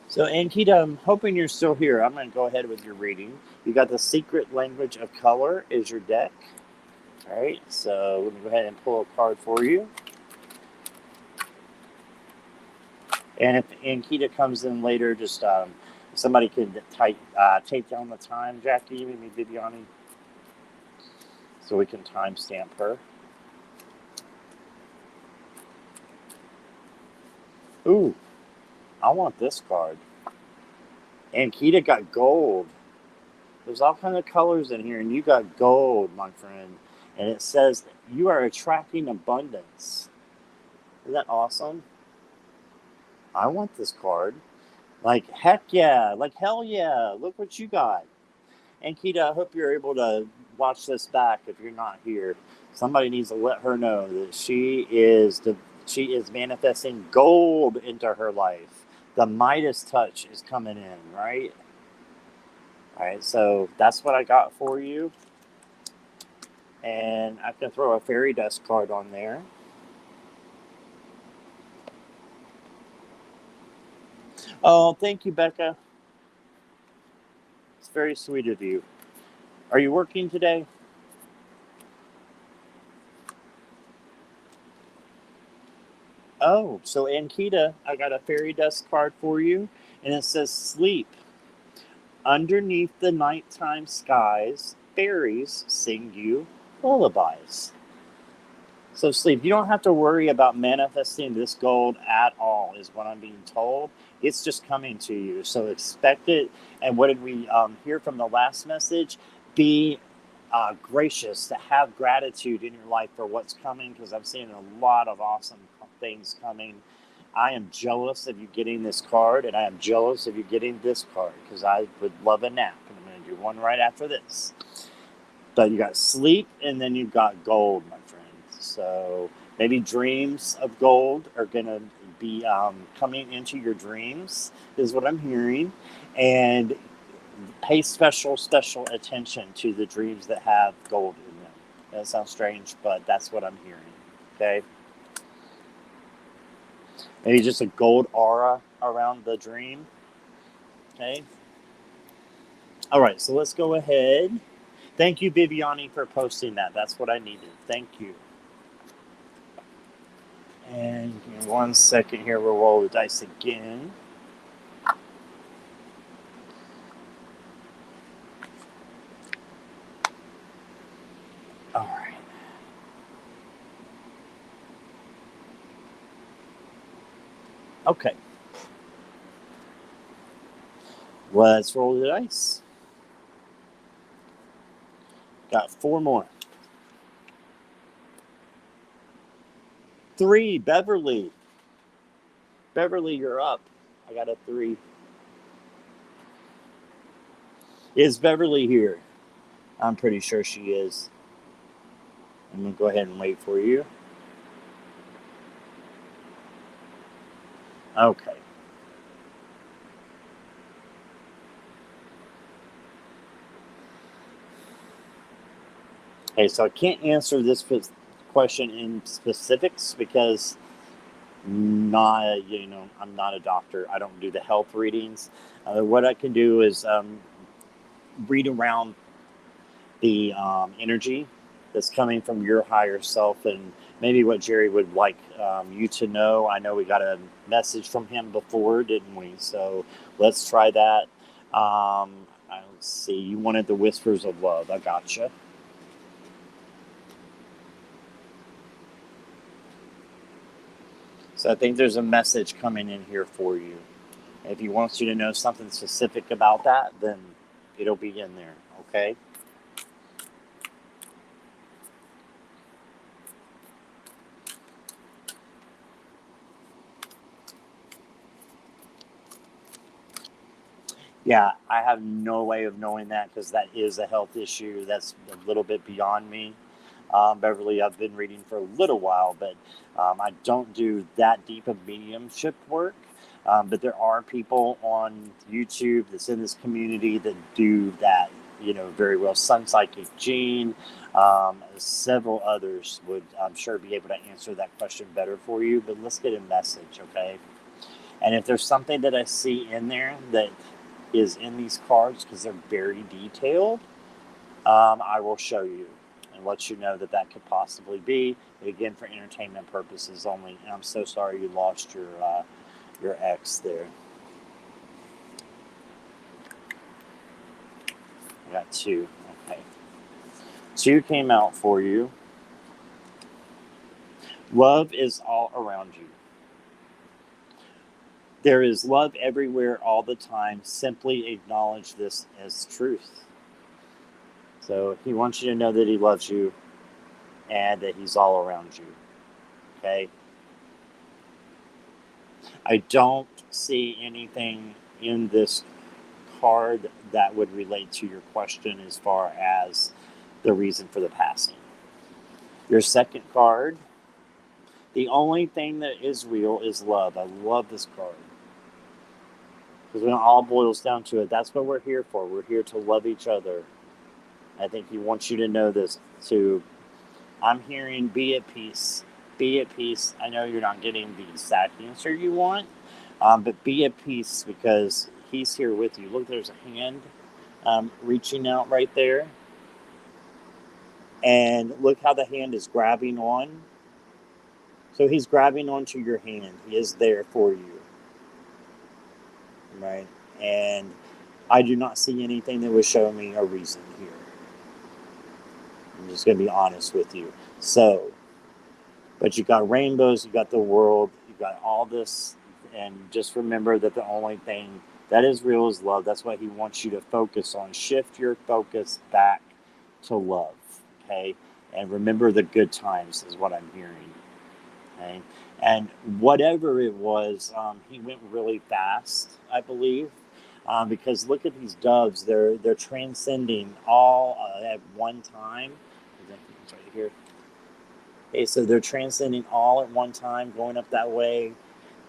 Speaker 1: So, Ankita, I'm hoping you're still here. I'm going to go ahead with your reading. You got the secret language of color is your deck. All right. So, let me go ahead and pull a card for you. And if Ankita comes in later, just somebody could take down the time, Jackie, maybe Viviani, so we can timestamp her. Ooh, I want this card. Ankita got gold. There's all kinds of colors in here, and you got gold, my friend. And it says you are attracting abundance. Isn't that awesome? I want this card. Like, heck yeah. Like, hell yeah. Look what you got. Ankita, I hope you're able to watch this back if you're not here. Somebody needs to let her know that she is manifesting gold into her life. The Midas touch is coming in, right? All right, so that's what I got for you. And I can throw a fairy dust card on there. Oh, thank you, Becca. It's very sweet of you. Are you working today? Oh, so Ankita, I got a fairy dust card for you, and it says sleep. Underneath the nighttime skies, fairies sing you lullabies. So sleep. You don't have to worry about manifesting this gold at all, is what I'm being told. It's just coming to you. So expect it. And what did we hear from the last message? Be gracious, to have gratitude in your life for what's coming, because I'm seeing a lot of awesome things coming. I am jealous of you getting this card, and I am jealous of you getting this card, because I would love a nap, and I'm going to do one right after this. But you got sleep, and then you've got gold, my friends. So maybe dreams of gold are going to be coming into your dreams, is what I'm hearing. And pay special attention to the dreams that have gold in them. That sounds strange, but that's what I'm hearing. Okay? Maybe just a gold aura around the dream. Okay? All right, so let's go ahead. Thank you, Bibiani, for posting that. That's what I needed. Thank you. And in 1 second here, we'll roll the dice again. All right. Okay. Let's roll the dice. Got 4 more. 3, Beverly. Beverly, you're up. I got a 3. Is Beverly here? I'm pretty sure she is. I'm going to go ahead and wait for you. Okay. Okay, so I can't answer this question in specifics because I'm not a doctor. I don't do the health readings. What I can do is read around the energy that's coming from your higher self, and maybe what Jerry would like you to know. I know we got a message from him before, didn't we? So let's try that. Let's see. You wanted the whispers of love. I gotcha. So I think there's a message coming in here for you. If he wants you to know something specific about that, then it'll be in there, okay? Yeah, I have no way of knowing that because that is a health issue. That's a little bit beyond me. Beverly, I've been reading for a little while, but I don't do that deep of mediumship work. But there are people on YouTube that's in this community that do that, very well. Sun Psychic Gene, several others would, I'm sure, be able to answer that question better for you. But let's get a message, okay? And if there's something that I see in there that is in these cards, because they're very detailed, I will show you and let you know that could possibly be. But again, for entertainment purposes only. And I'm so sorry you lost your ex there. I got 2. Okay. 2 came out for you. Love is all around you. There is love everywhere all the time. Simply acknowledge this as truth. So he wants you to know that he loves you and that he's all around you. Okay? I don't see anything in this card that would relate to your question as far as the reason for the passing. Your second card, the only thing that is real is love. I love this card. Because when it all boils down to it, that's what we're here for. We're here to love each other. I think he wants you to know this too. I'm hearing be at peace. Be at peace. I know you're not getting the exact answer you want, but be at peace because he's here with you. Look, there's a hand reaching out right there. And look how the hand is grabbing on. So he's grabbing onto your hand. He is there for you. Right? And I do not see anything that would show me a reason here. I'm just going to be honest with you. So, but you got rainbows, you got the world, you got all this, and just remember that the only thing that is real is love. That's what he wants you to focus on. Shift your focus back to love, okay? And remember the good times is what I'm hearing, okay? And whatever it was, he went really fast, I believe, because look at these doves. They're transcending all at one time. It's right here. Okay, so they're transcending all at one time, going up that way,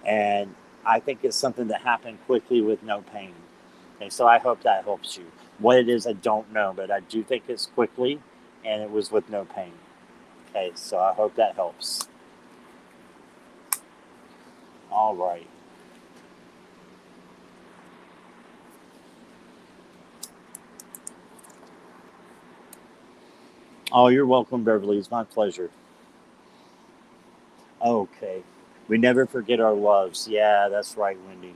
Speaker 1: and I think it's something that happened quickly with no pain. Okay, so I hope that helps you. What it is, I don't know, but I do think it's quickly, and it was with no pain. Okay, so I hope that helps. All right. Oh, you're welcome, Beverly. It's my pleasure. Okay. We never forget our loves. Yeah, that's right, Wendy.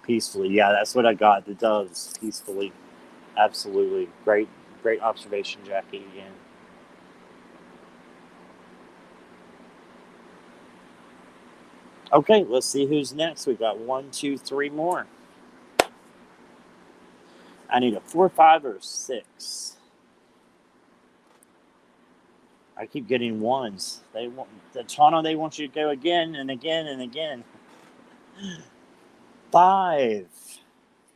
Speaker 1: Peacefully. Yeah, that's what I got. The doves, peacefully. Absolutely. Great observation, Jackie, again. Okay, let's see who's next. We got 1, 2, 3 more. I need a 4, 5, or 6. I keep getting ones. They want the Toronto. They want you to go again and again and again. 5.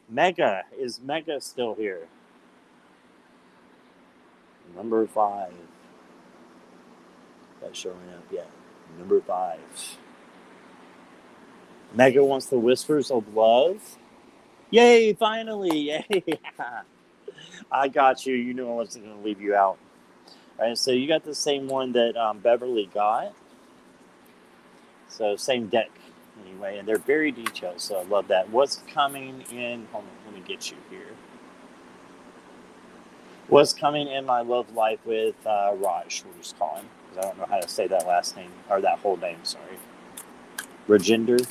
Speaker 1: Mega, is Mega still here? Number 5. That's showing up yet. Number 5. Mega wants the whispers of love. Yay! Finally! Yay! I got you. You knew I wasn't going to leave you out. All right, so you got the same one that Beverly got. So same deck anyway, and they're very detailed. So I love that. What's coming in? Hold on, let me get you here. What's coming in my love life with Raj? We'll just call him because I don't know how to say that last name or that whole name. Sorry, Rajinder.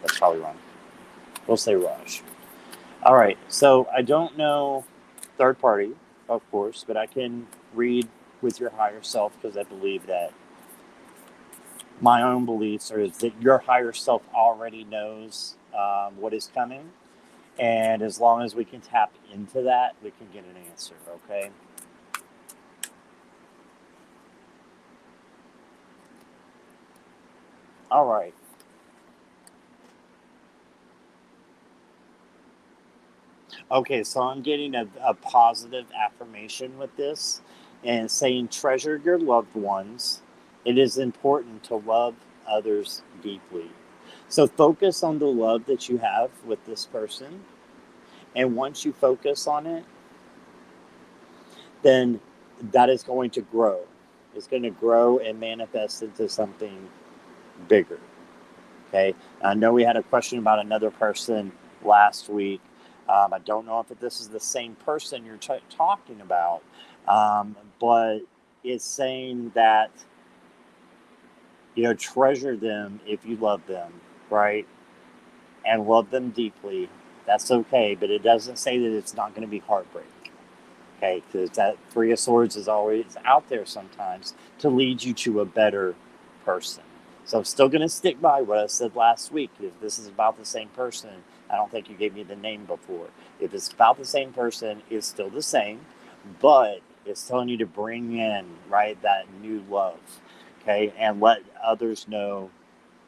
Speaker 1: That's probably wrong. We'll say Raj. All right. So I don't know third party, of course, but I can read with your higher self because I believe that my own beliefs are that your higher self already knows what is coming. And as long as we can tap into that, we can get an answer, okay? All right. Okay, so I'm getting a positive affirmation with this and saying, treasure your loved ones. It is important to love others deeply. So focus on the love that you have with this person. And once you focus on it, then that is going to grow. It's going to grow and manifest into something bigger. Okay. I know we had a question about another person last week. I don't know if this is the same person you're talking about, but it's saying that, treasure them if you love them, right? And love them deeply. That's okay, but it doesn't say that it's not going to be heartbreak. Okay, because that 3 of Swords is always out there sometimes to lead you to a better person. So I'm still going to stick by what I said last week. If this is about the same person, I don't think you gave me the name before. If it's about the same person, it's still the same, but it's telling you to bring in, right, that new love, okay, and let others know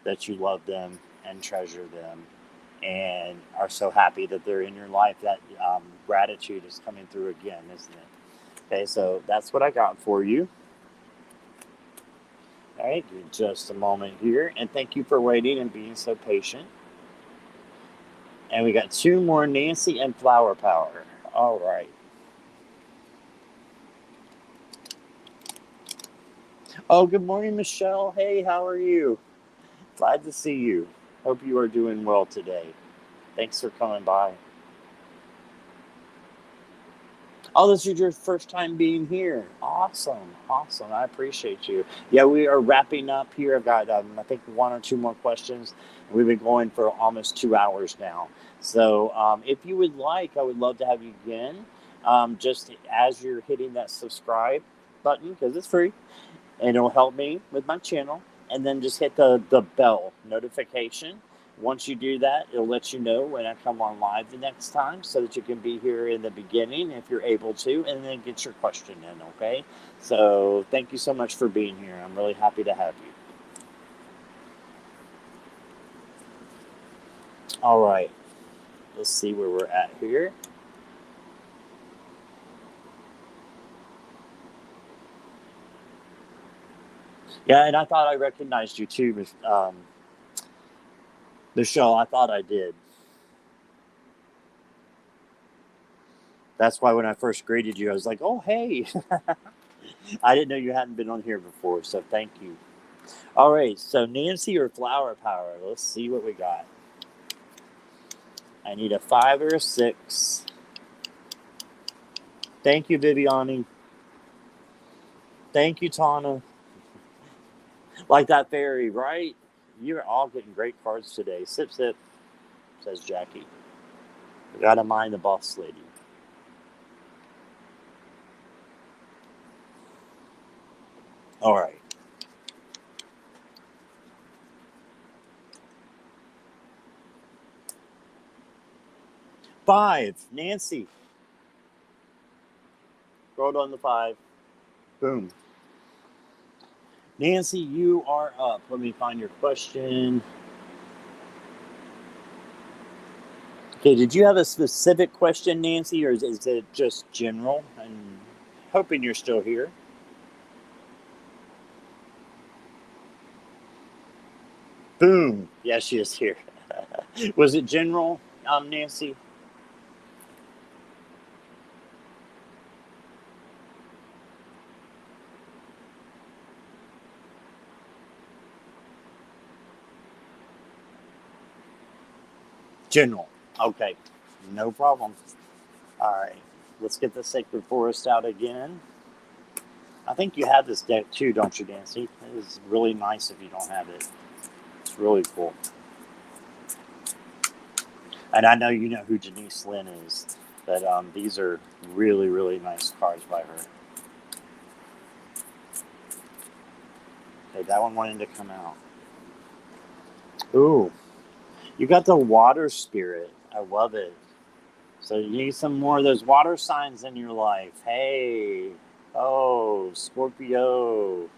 Speaker 1: that you love them and treasure them and are so happy that they're in your life. That gratitude is coming through again, isn't it? Okay, so that's what I got for you. All right, give me just a moment here, and thank you for waiting and being so patient. And we got 2 more, Nancy and Flower Power. All right. Oh, good morning, Michelle. Hey, how are you? Glad to see you. Hope you are doing well today. Thanks for coming by. Oh, this is your first time being here. Awesome. Awesome. I appreciate you. Yeah, we are wrapping up here. I've got, I think, 1 or 2 more questions. We've been going for almost 2 hours now. So if you would like, I would love to have you again. Just as you're hitting that subscribe button, because it's free, and it'll help me with my channel. And then just hit the bell notification Once you do that, it'll let you know when I come on live the next time so that you can be here in the beginning if you're able to, and then get your question in, okay? So thank you so much for being here. I'm really happy to have you. All right, let's see where we're at here. Yeah, and I thought I recognized you too, Michelle. I thought I did. That's why when I first greeted you, I was like, oh, hey. I didn't know you hadn't been on here before, so thank you. All right, so Nancy or Flower Power? Let's see what we got. I need a 5 or a 6. Thank you, Viviani. Thank you, Tana. Like that fairy, right? You're all getting great cards today. Sip, sip, says Jackie. I gotta mind the boss lady. All right. Five, Nancy. Rolled on the 5. Boom. Nancy, you are up. Let me find your question. Okay, did you have a specific question, Nancy, or is it just general? I'm hoping you're still here. Boom. Yes, she is here. Was it general, Nancy? General. Okay. No problem. All right. Let's get the Sacred Forest out again. I think you have this deck too, don't you, Nancy? It is really nice if you don't have it. It's really cool. And I know you know who Janice Lynn is, but these are really, really nice cards by her. Okay, that one wanted to come out. Ooh, you got the water spirit. I love it. So you need some more of those water signs in your life. Hey, oh, Scorpio.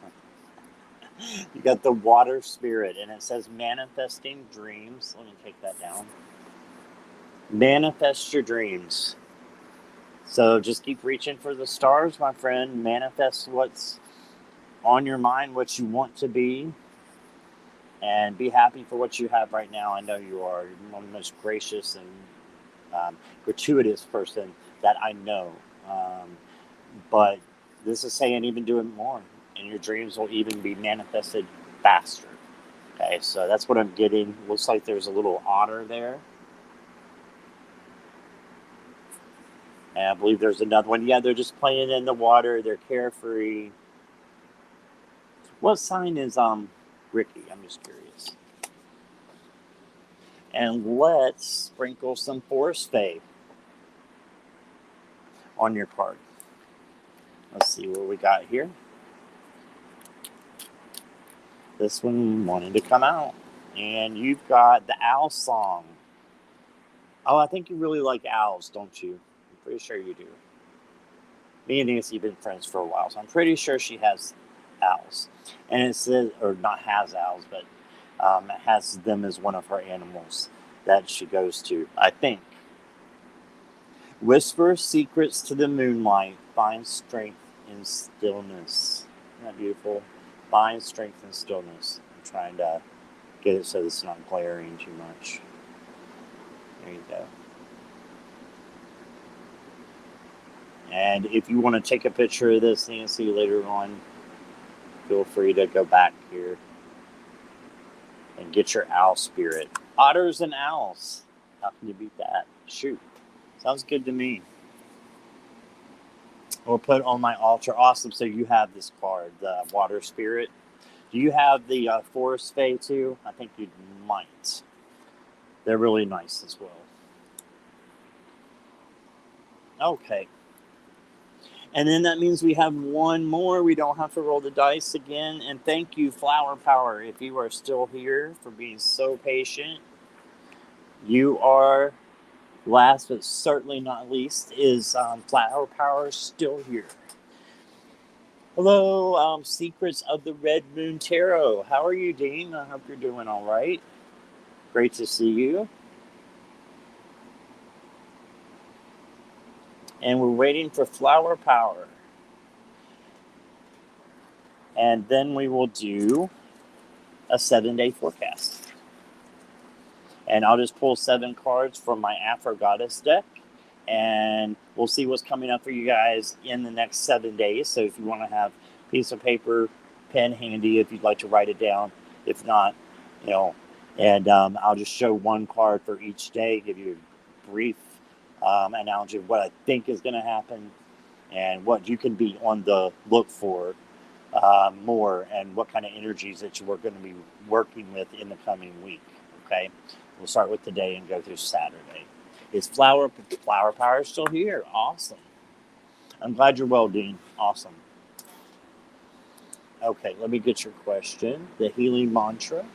Speaker 1: You got the water spirit, and it says manifesting dreams. Let me take that down. Manifest your dreams. So just keep reaching for the stars, my friend. Manifest what's on your mind, what you want to be, and be happy for what you have right now. I know you are. You're one of the most gracious and gratuitous person that I know. But this is saying even do it more, and your dreams will even be manifested faster. Okay, so that's what I'm getting. Looks like there's a little otter there. And I believe there's another one. Yeah, they're just playing in the water. They're carefree. What sign is Ricky? I'm just curious. And let's sprinkle some forest fae on your card. Let's see what we got here. This one wanted to come out. And you've got the owl song. Oh, I think you really like owls, don't you? I'm pretty sure you do. Me and Nancy have been friends for a while, so I'm pretty sure she has owls. And it says, or not has owls, but has them as one of her animals that she goes to, I think. Whisper secrets to the moonlight, find strength in stillness. Isn't that beautiful? Find strength in stillness. I'm trying to get it so it's not glaring too much. There you go. And if you want to take a picture of this, Nancy, later on, feel free to go back here and get your owl spirit. Otters and owls. How can you beat that? Shoot. Sounds good to me. We'll put it on my altar. Awesome. So you have this card, the water spirit. Do you have the forest fae too? I think you might. They're really nice as well. Okay. And then that means we have one more. We don't have to roll the dice again. And thank you, Flower Power, if you are still here, for being so patient. You are, last but certainly not least, is Flower Power still here? Hello, Secrets of the Red Moon Tarot. How are you, Dean? I hope you're doing all right. Great to see you. And we're waiting for Flower Power. And then we will do a 7-day forecast. And I'll just pull 7 cards from my Afro Goddess deck. And we'll see what's coming up for you guys in the next 7 days. So if you want to have a piece of paper, pen handy, if you'd like to write it down. If not, and I'll just show 1 card for each day, give you a brief analogy of what I think is going to happen and what you can be on the look for more, and what kind of energies that you are going to be working with in the coming week. Okay, we'll start with today and go through Saturday. Is Flower Power still here? Awesome. I'm glad you're well, Dean. Awesome. Okay, let me get your question. The healing mantra.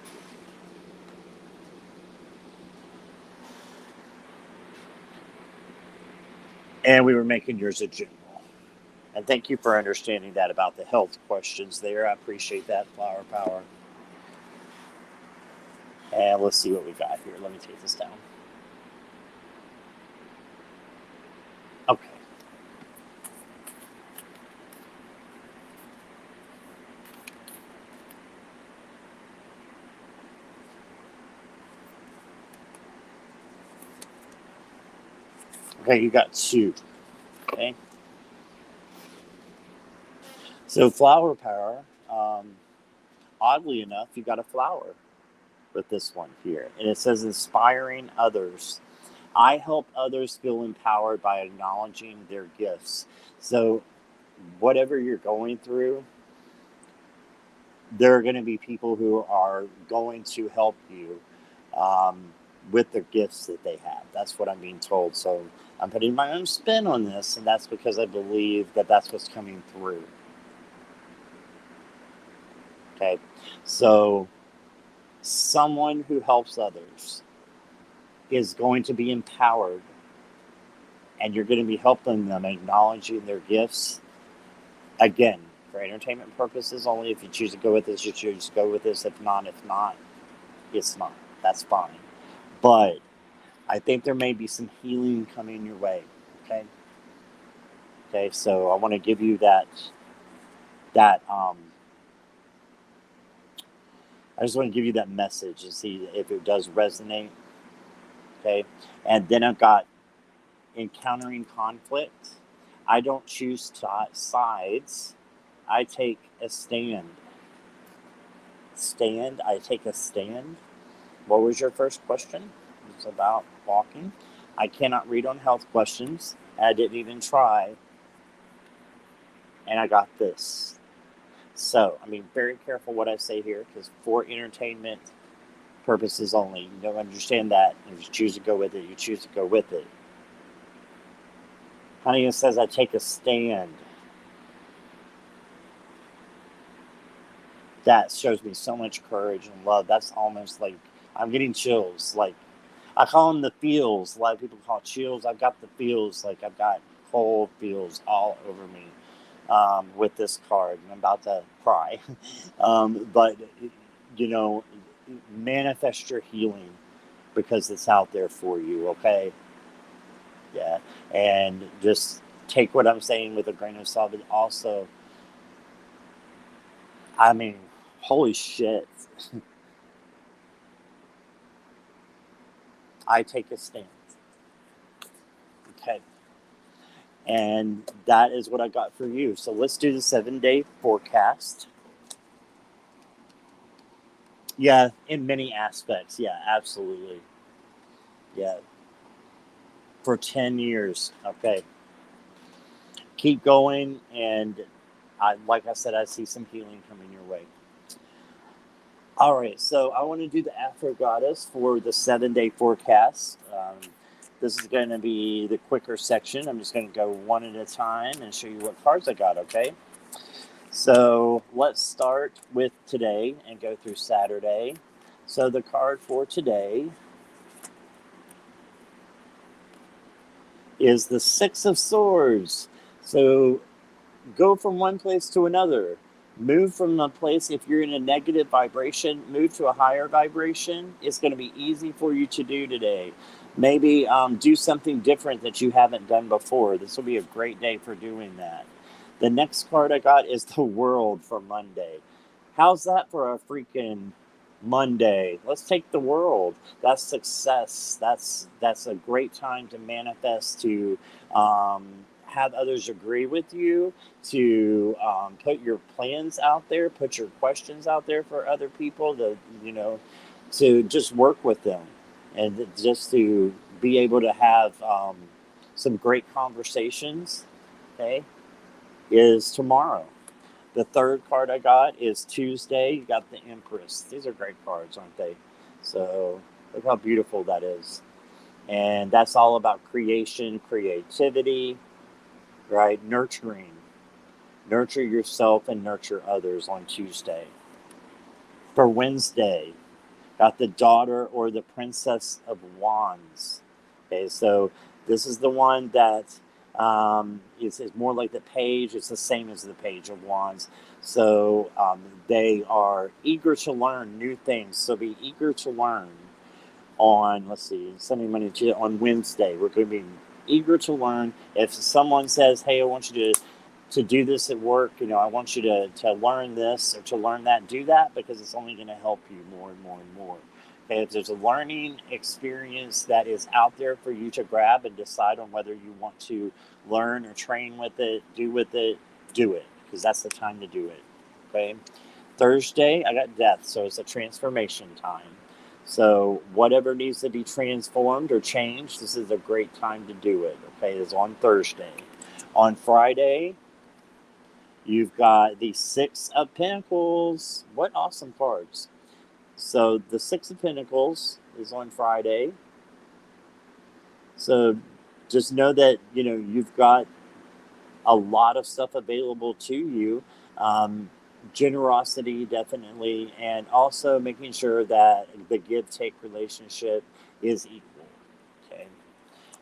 Speaker 1: And we were making yours a general. And thank you for understanding that about the health questions there. I appreciate that, Flower Power. And let's see what we got here. Let me take this down. Okay. Okay, you got 2. Okay. So Flower Power, oddly enough, you got a flower with this one here. And it says inspiring others. I help others feel empowered by acknowledging their gifts. So whatever you're going through, there are going to be people who are going to help you with the gifts that they have. That's what I'm being told. So I'm putting my own spin on this, and that's because I believe that that's what's coming through. Okay, so someone who helps others is going to be empowered, and you're going to be helping them, acknowledging their gifts. Again, for entertainment purposes only. If you choose to go with this, you choose to go with this. If not, it's not. That's fine. But I think there may be some healing coming your way. Okay, so I want to give you that I just want to give you that message and see if it does resonate. Okay, and then I've got encountering conflict. I don't choose sides. I take a stand. I take a stand. What was your first question? It was about walking. I cannot read on health questions. I didn't even try. And I got this. So, I mean, very careful what I say here, because for entertainment purposes only. You don't understand that. If you choose to go with it, you choose to go with it. Honey says, I take a stand. That shows me so much courage and love. That's almost like, I'm getting chills. Like, I call them the feels. A lot of people call it chills. I've got the feels. Like, I've got cold feels all over me with this card. And I'm about to cry. But, manifest your healing because it's out there for you, okay? Yeah. And just take what I'm saying with a grain of salt. But also, I mean, holy shit. I take a stand. Okay. And that is what I got for you. So let's do the 7-day forecast. Yeah, in many aspects. Yeah, absolutely. Yeah. For 10 years. Okay. Keep going. And like I said, I see some healing coming your way. All right. So I want to do the Afro Goddess for the 7-day forecast. This is going to be the quicker section. I'm just going to go one at a time and show you what cards I got, okay? So let's start with today and go through Saturday. So the card for today is the Six of Swords. So go from one place to another. Move from a place, if you're in a negative vibration, move to a higher vibration. It's going to be easy for you to do today. Maybe do something different that you haven't done before. This will be a great day for doing that. The next card I got is the World for Monday. How's that for a freaking Monday? Let's take the world. That's success. That's a great time to manifest, to have others agree with you, to put your plans out there, put your questions out there for other people, to to just work with them, and just to be able to have some great conversations. Okay, is tomorrow. The third card I got is Tuesday. You got the Empress. These are great cards, aren't they? So look how beautiful that is. And that's all about creation, creativity, right? Nurturing. Nurture yourself and nurture others on Tuesday. For Wednesday, got the Daughter or the Princess of Wands. Okay, so this is the one that is more like the Page. It's the same as the Page of Wands. So they are eager to learn new things. So be eager to learn on, let's see, Sunday, Monday, Tuesday, on Wednesday. We're going to be eager to learn. If someone says, hey, I want you to do this at work, I want you to learn this or to learn that, do that, because it's only going to help you more and more and more. Okay, if there's a learning experience that is out there for you to grab and decide on whether you want to learn or train with it, do it, because that's the time to do it. Okay, Thursday, I got Death, so it's a transformation time. So whatever needs to be transformed or changed, this is a great time to do it. Okay, it's on Thursday. On Friday, you've got the Six of Pentacles. What awesome cards. So the Six of Pentacles is on Friday. So just know that, you've got a lot of stuff available to you. Generosity, definitely. And also making sure that the give-take relationship is equal. Okay.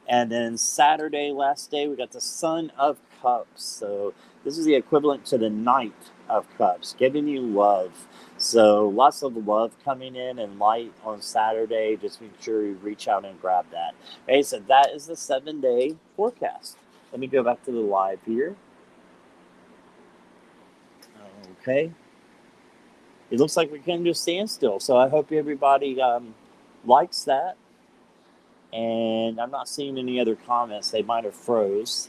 Speaker 1: And then Saturday, last day, we got the Son of Cups. So this is the equivalent to the Knight of Cups, giving you love. So lots of love coming in and light on Saturday. Just make sure you reach out and grab that. Okay, so that is the 7-day forecast. Let me go back to the live here. Okay. It looks like we came to a standstill. So I hope everybody likes that. And I'm not seeing any other comments. They might have froze.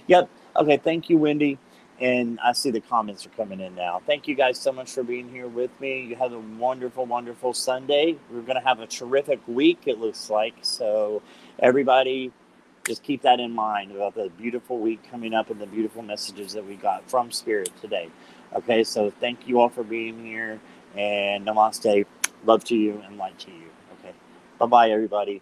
Speaker 1: Yep. Okay. Thank you, Wendy. And I see the comments are coming in now. Thank you guys so much for being here with me. You have a wonderful, wonderful Sunday. We're going to have a terrific week, it looks like. So everybody, just keep that in mind about the beautiful week coming up and the beautiful messages that we got from Spirit today. Okay. So thank you all for being here. And namaste. Love to you and light to you. Okay. Bye-bye, everybody.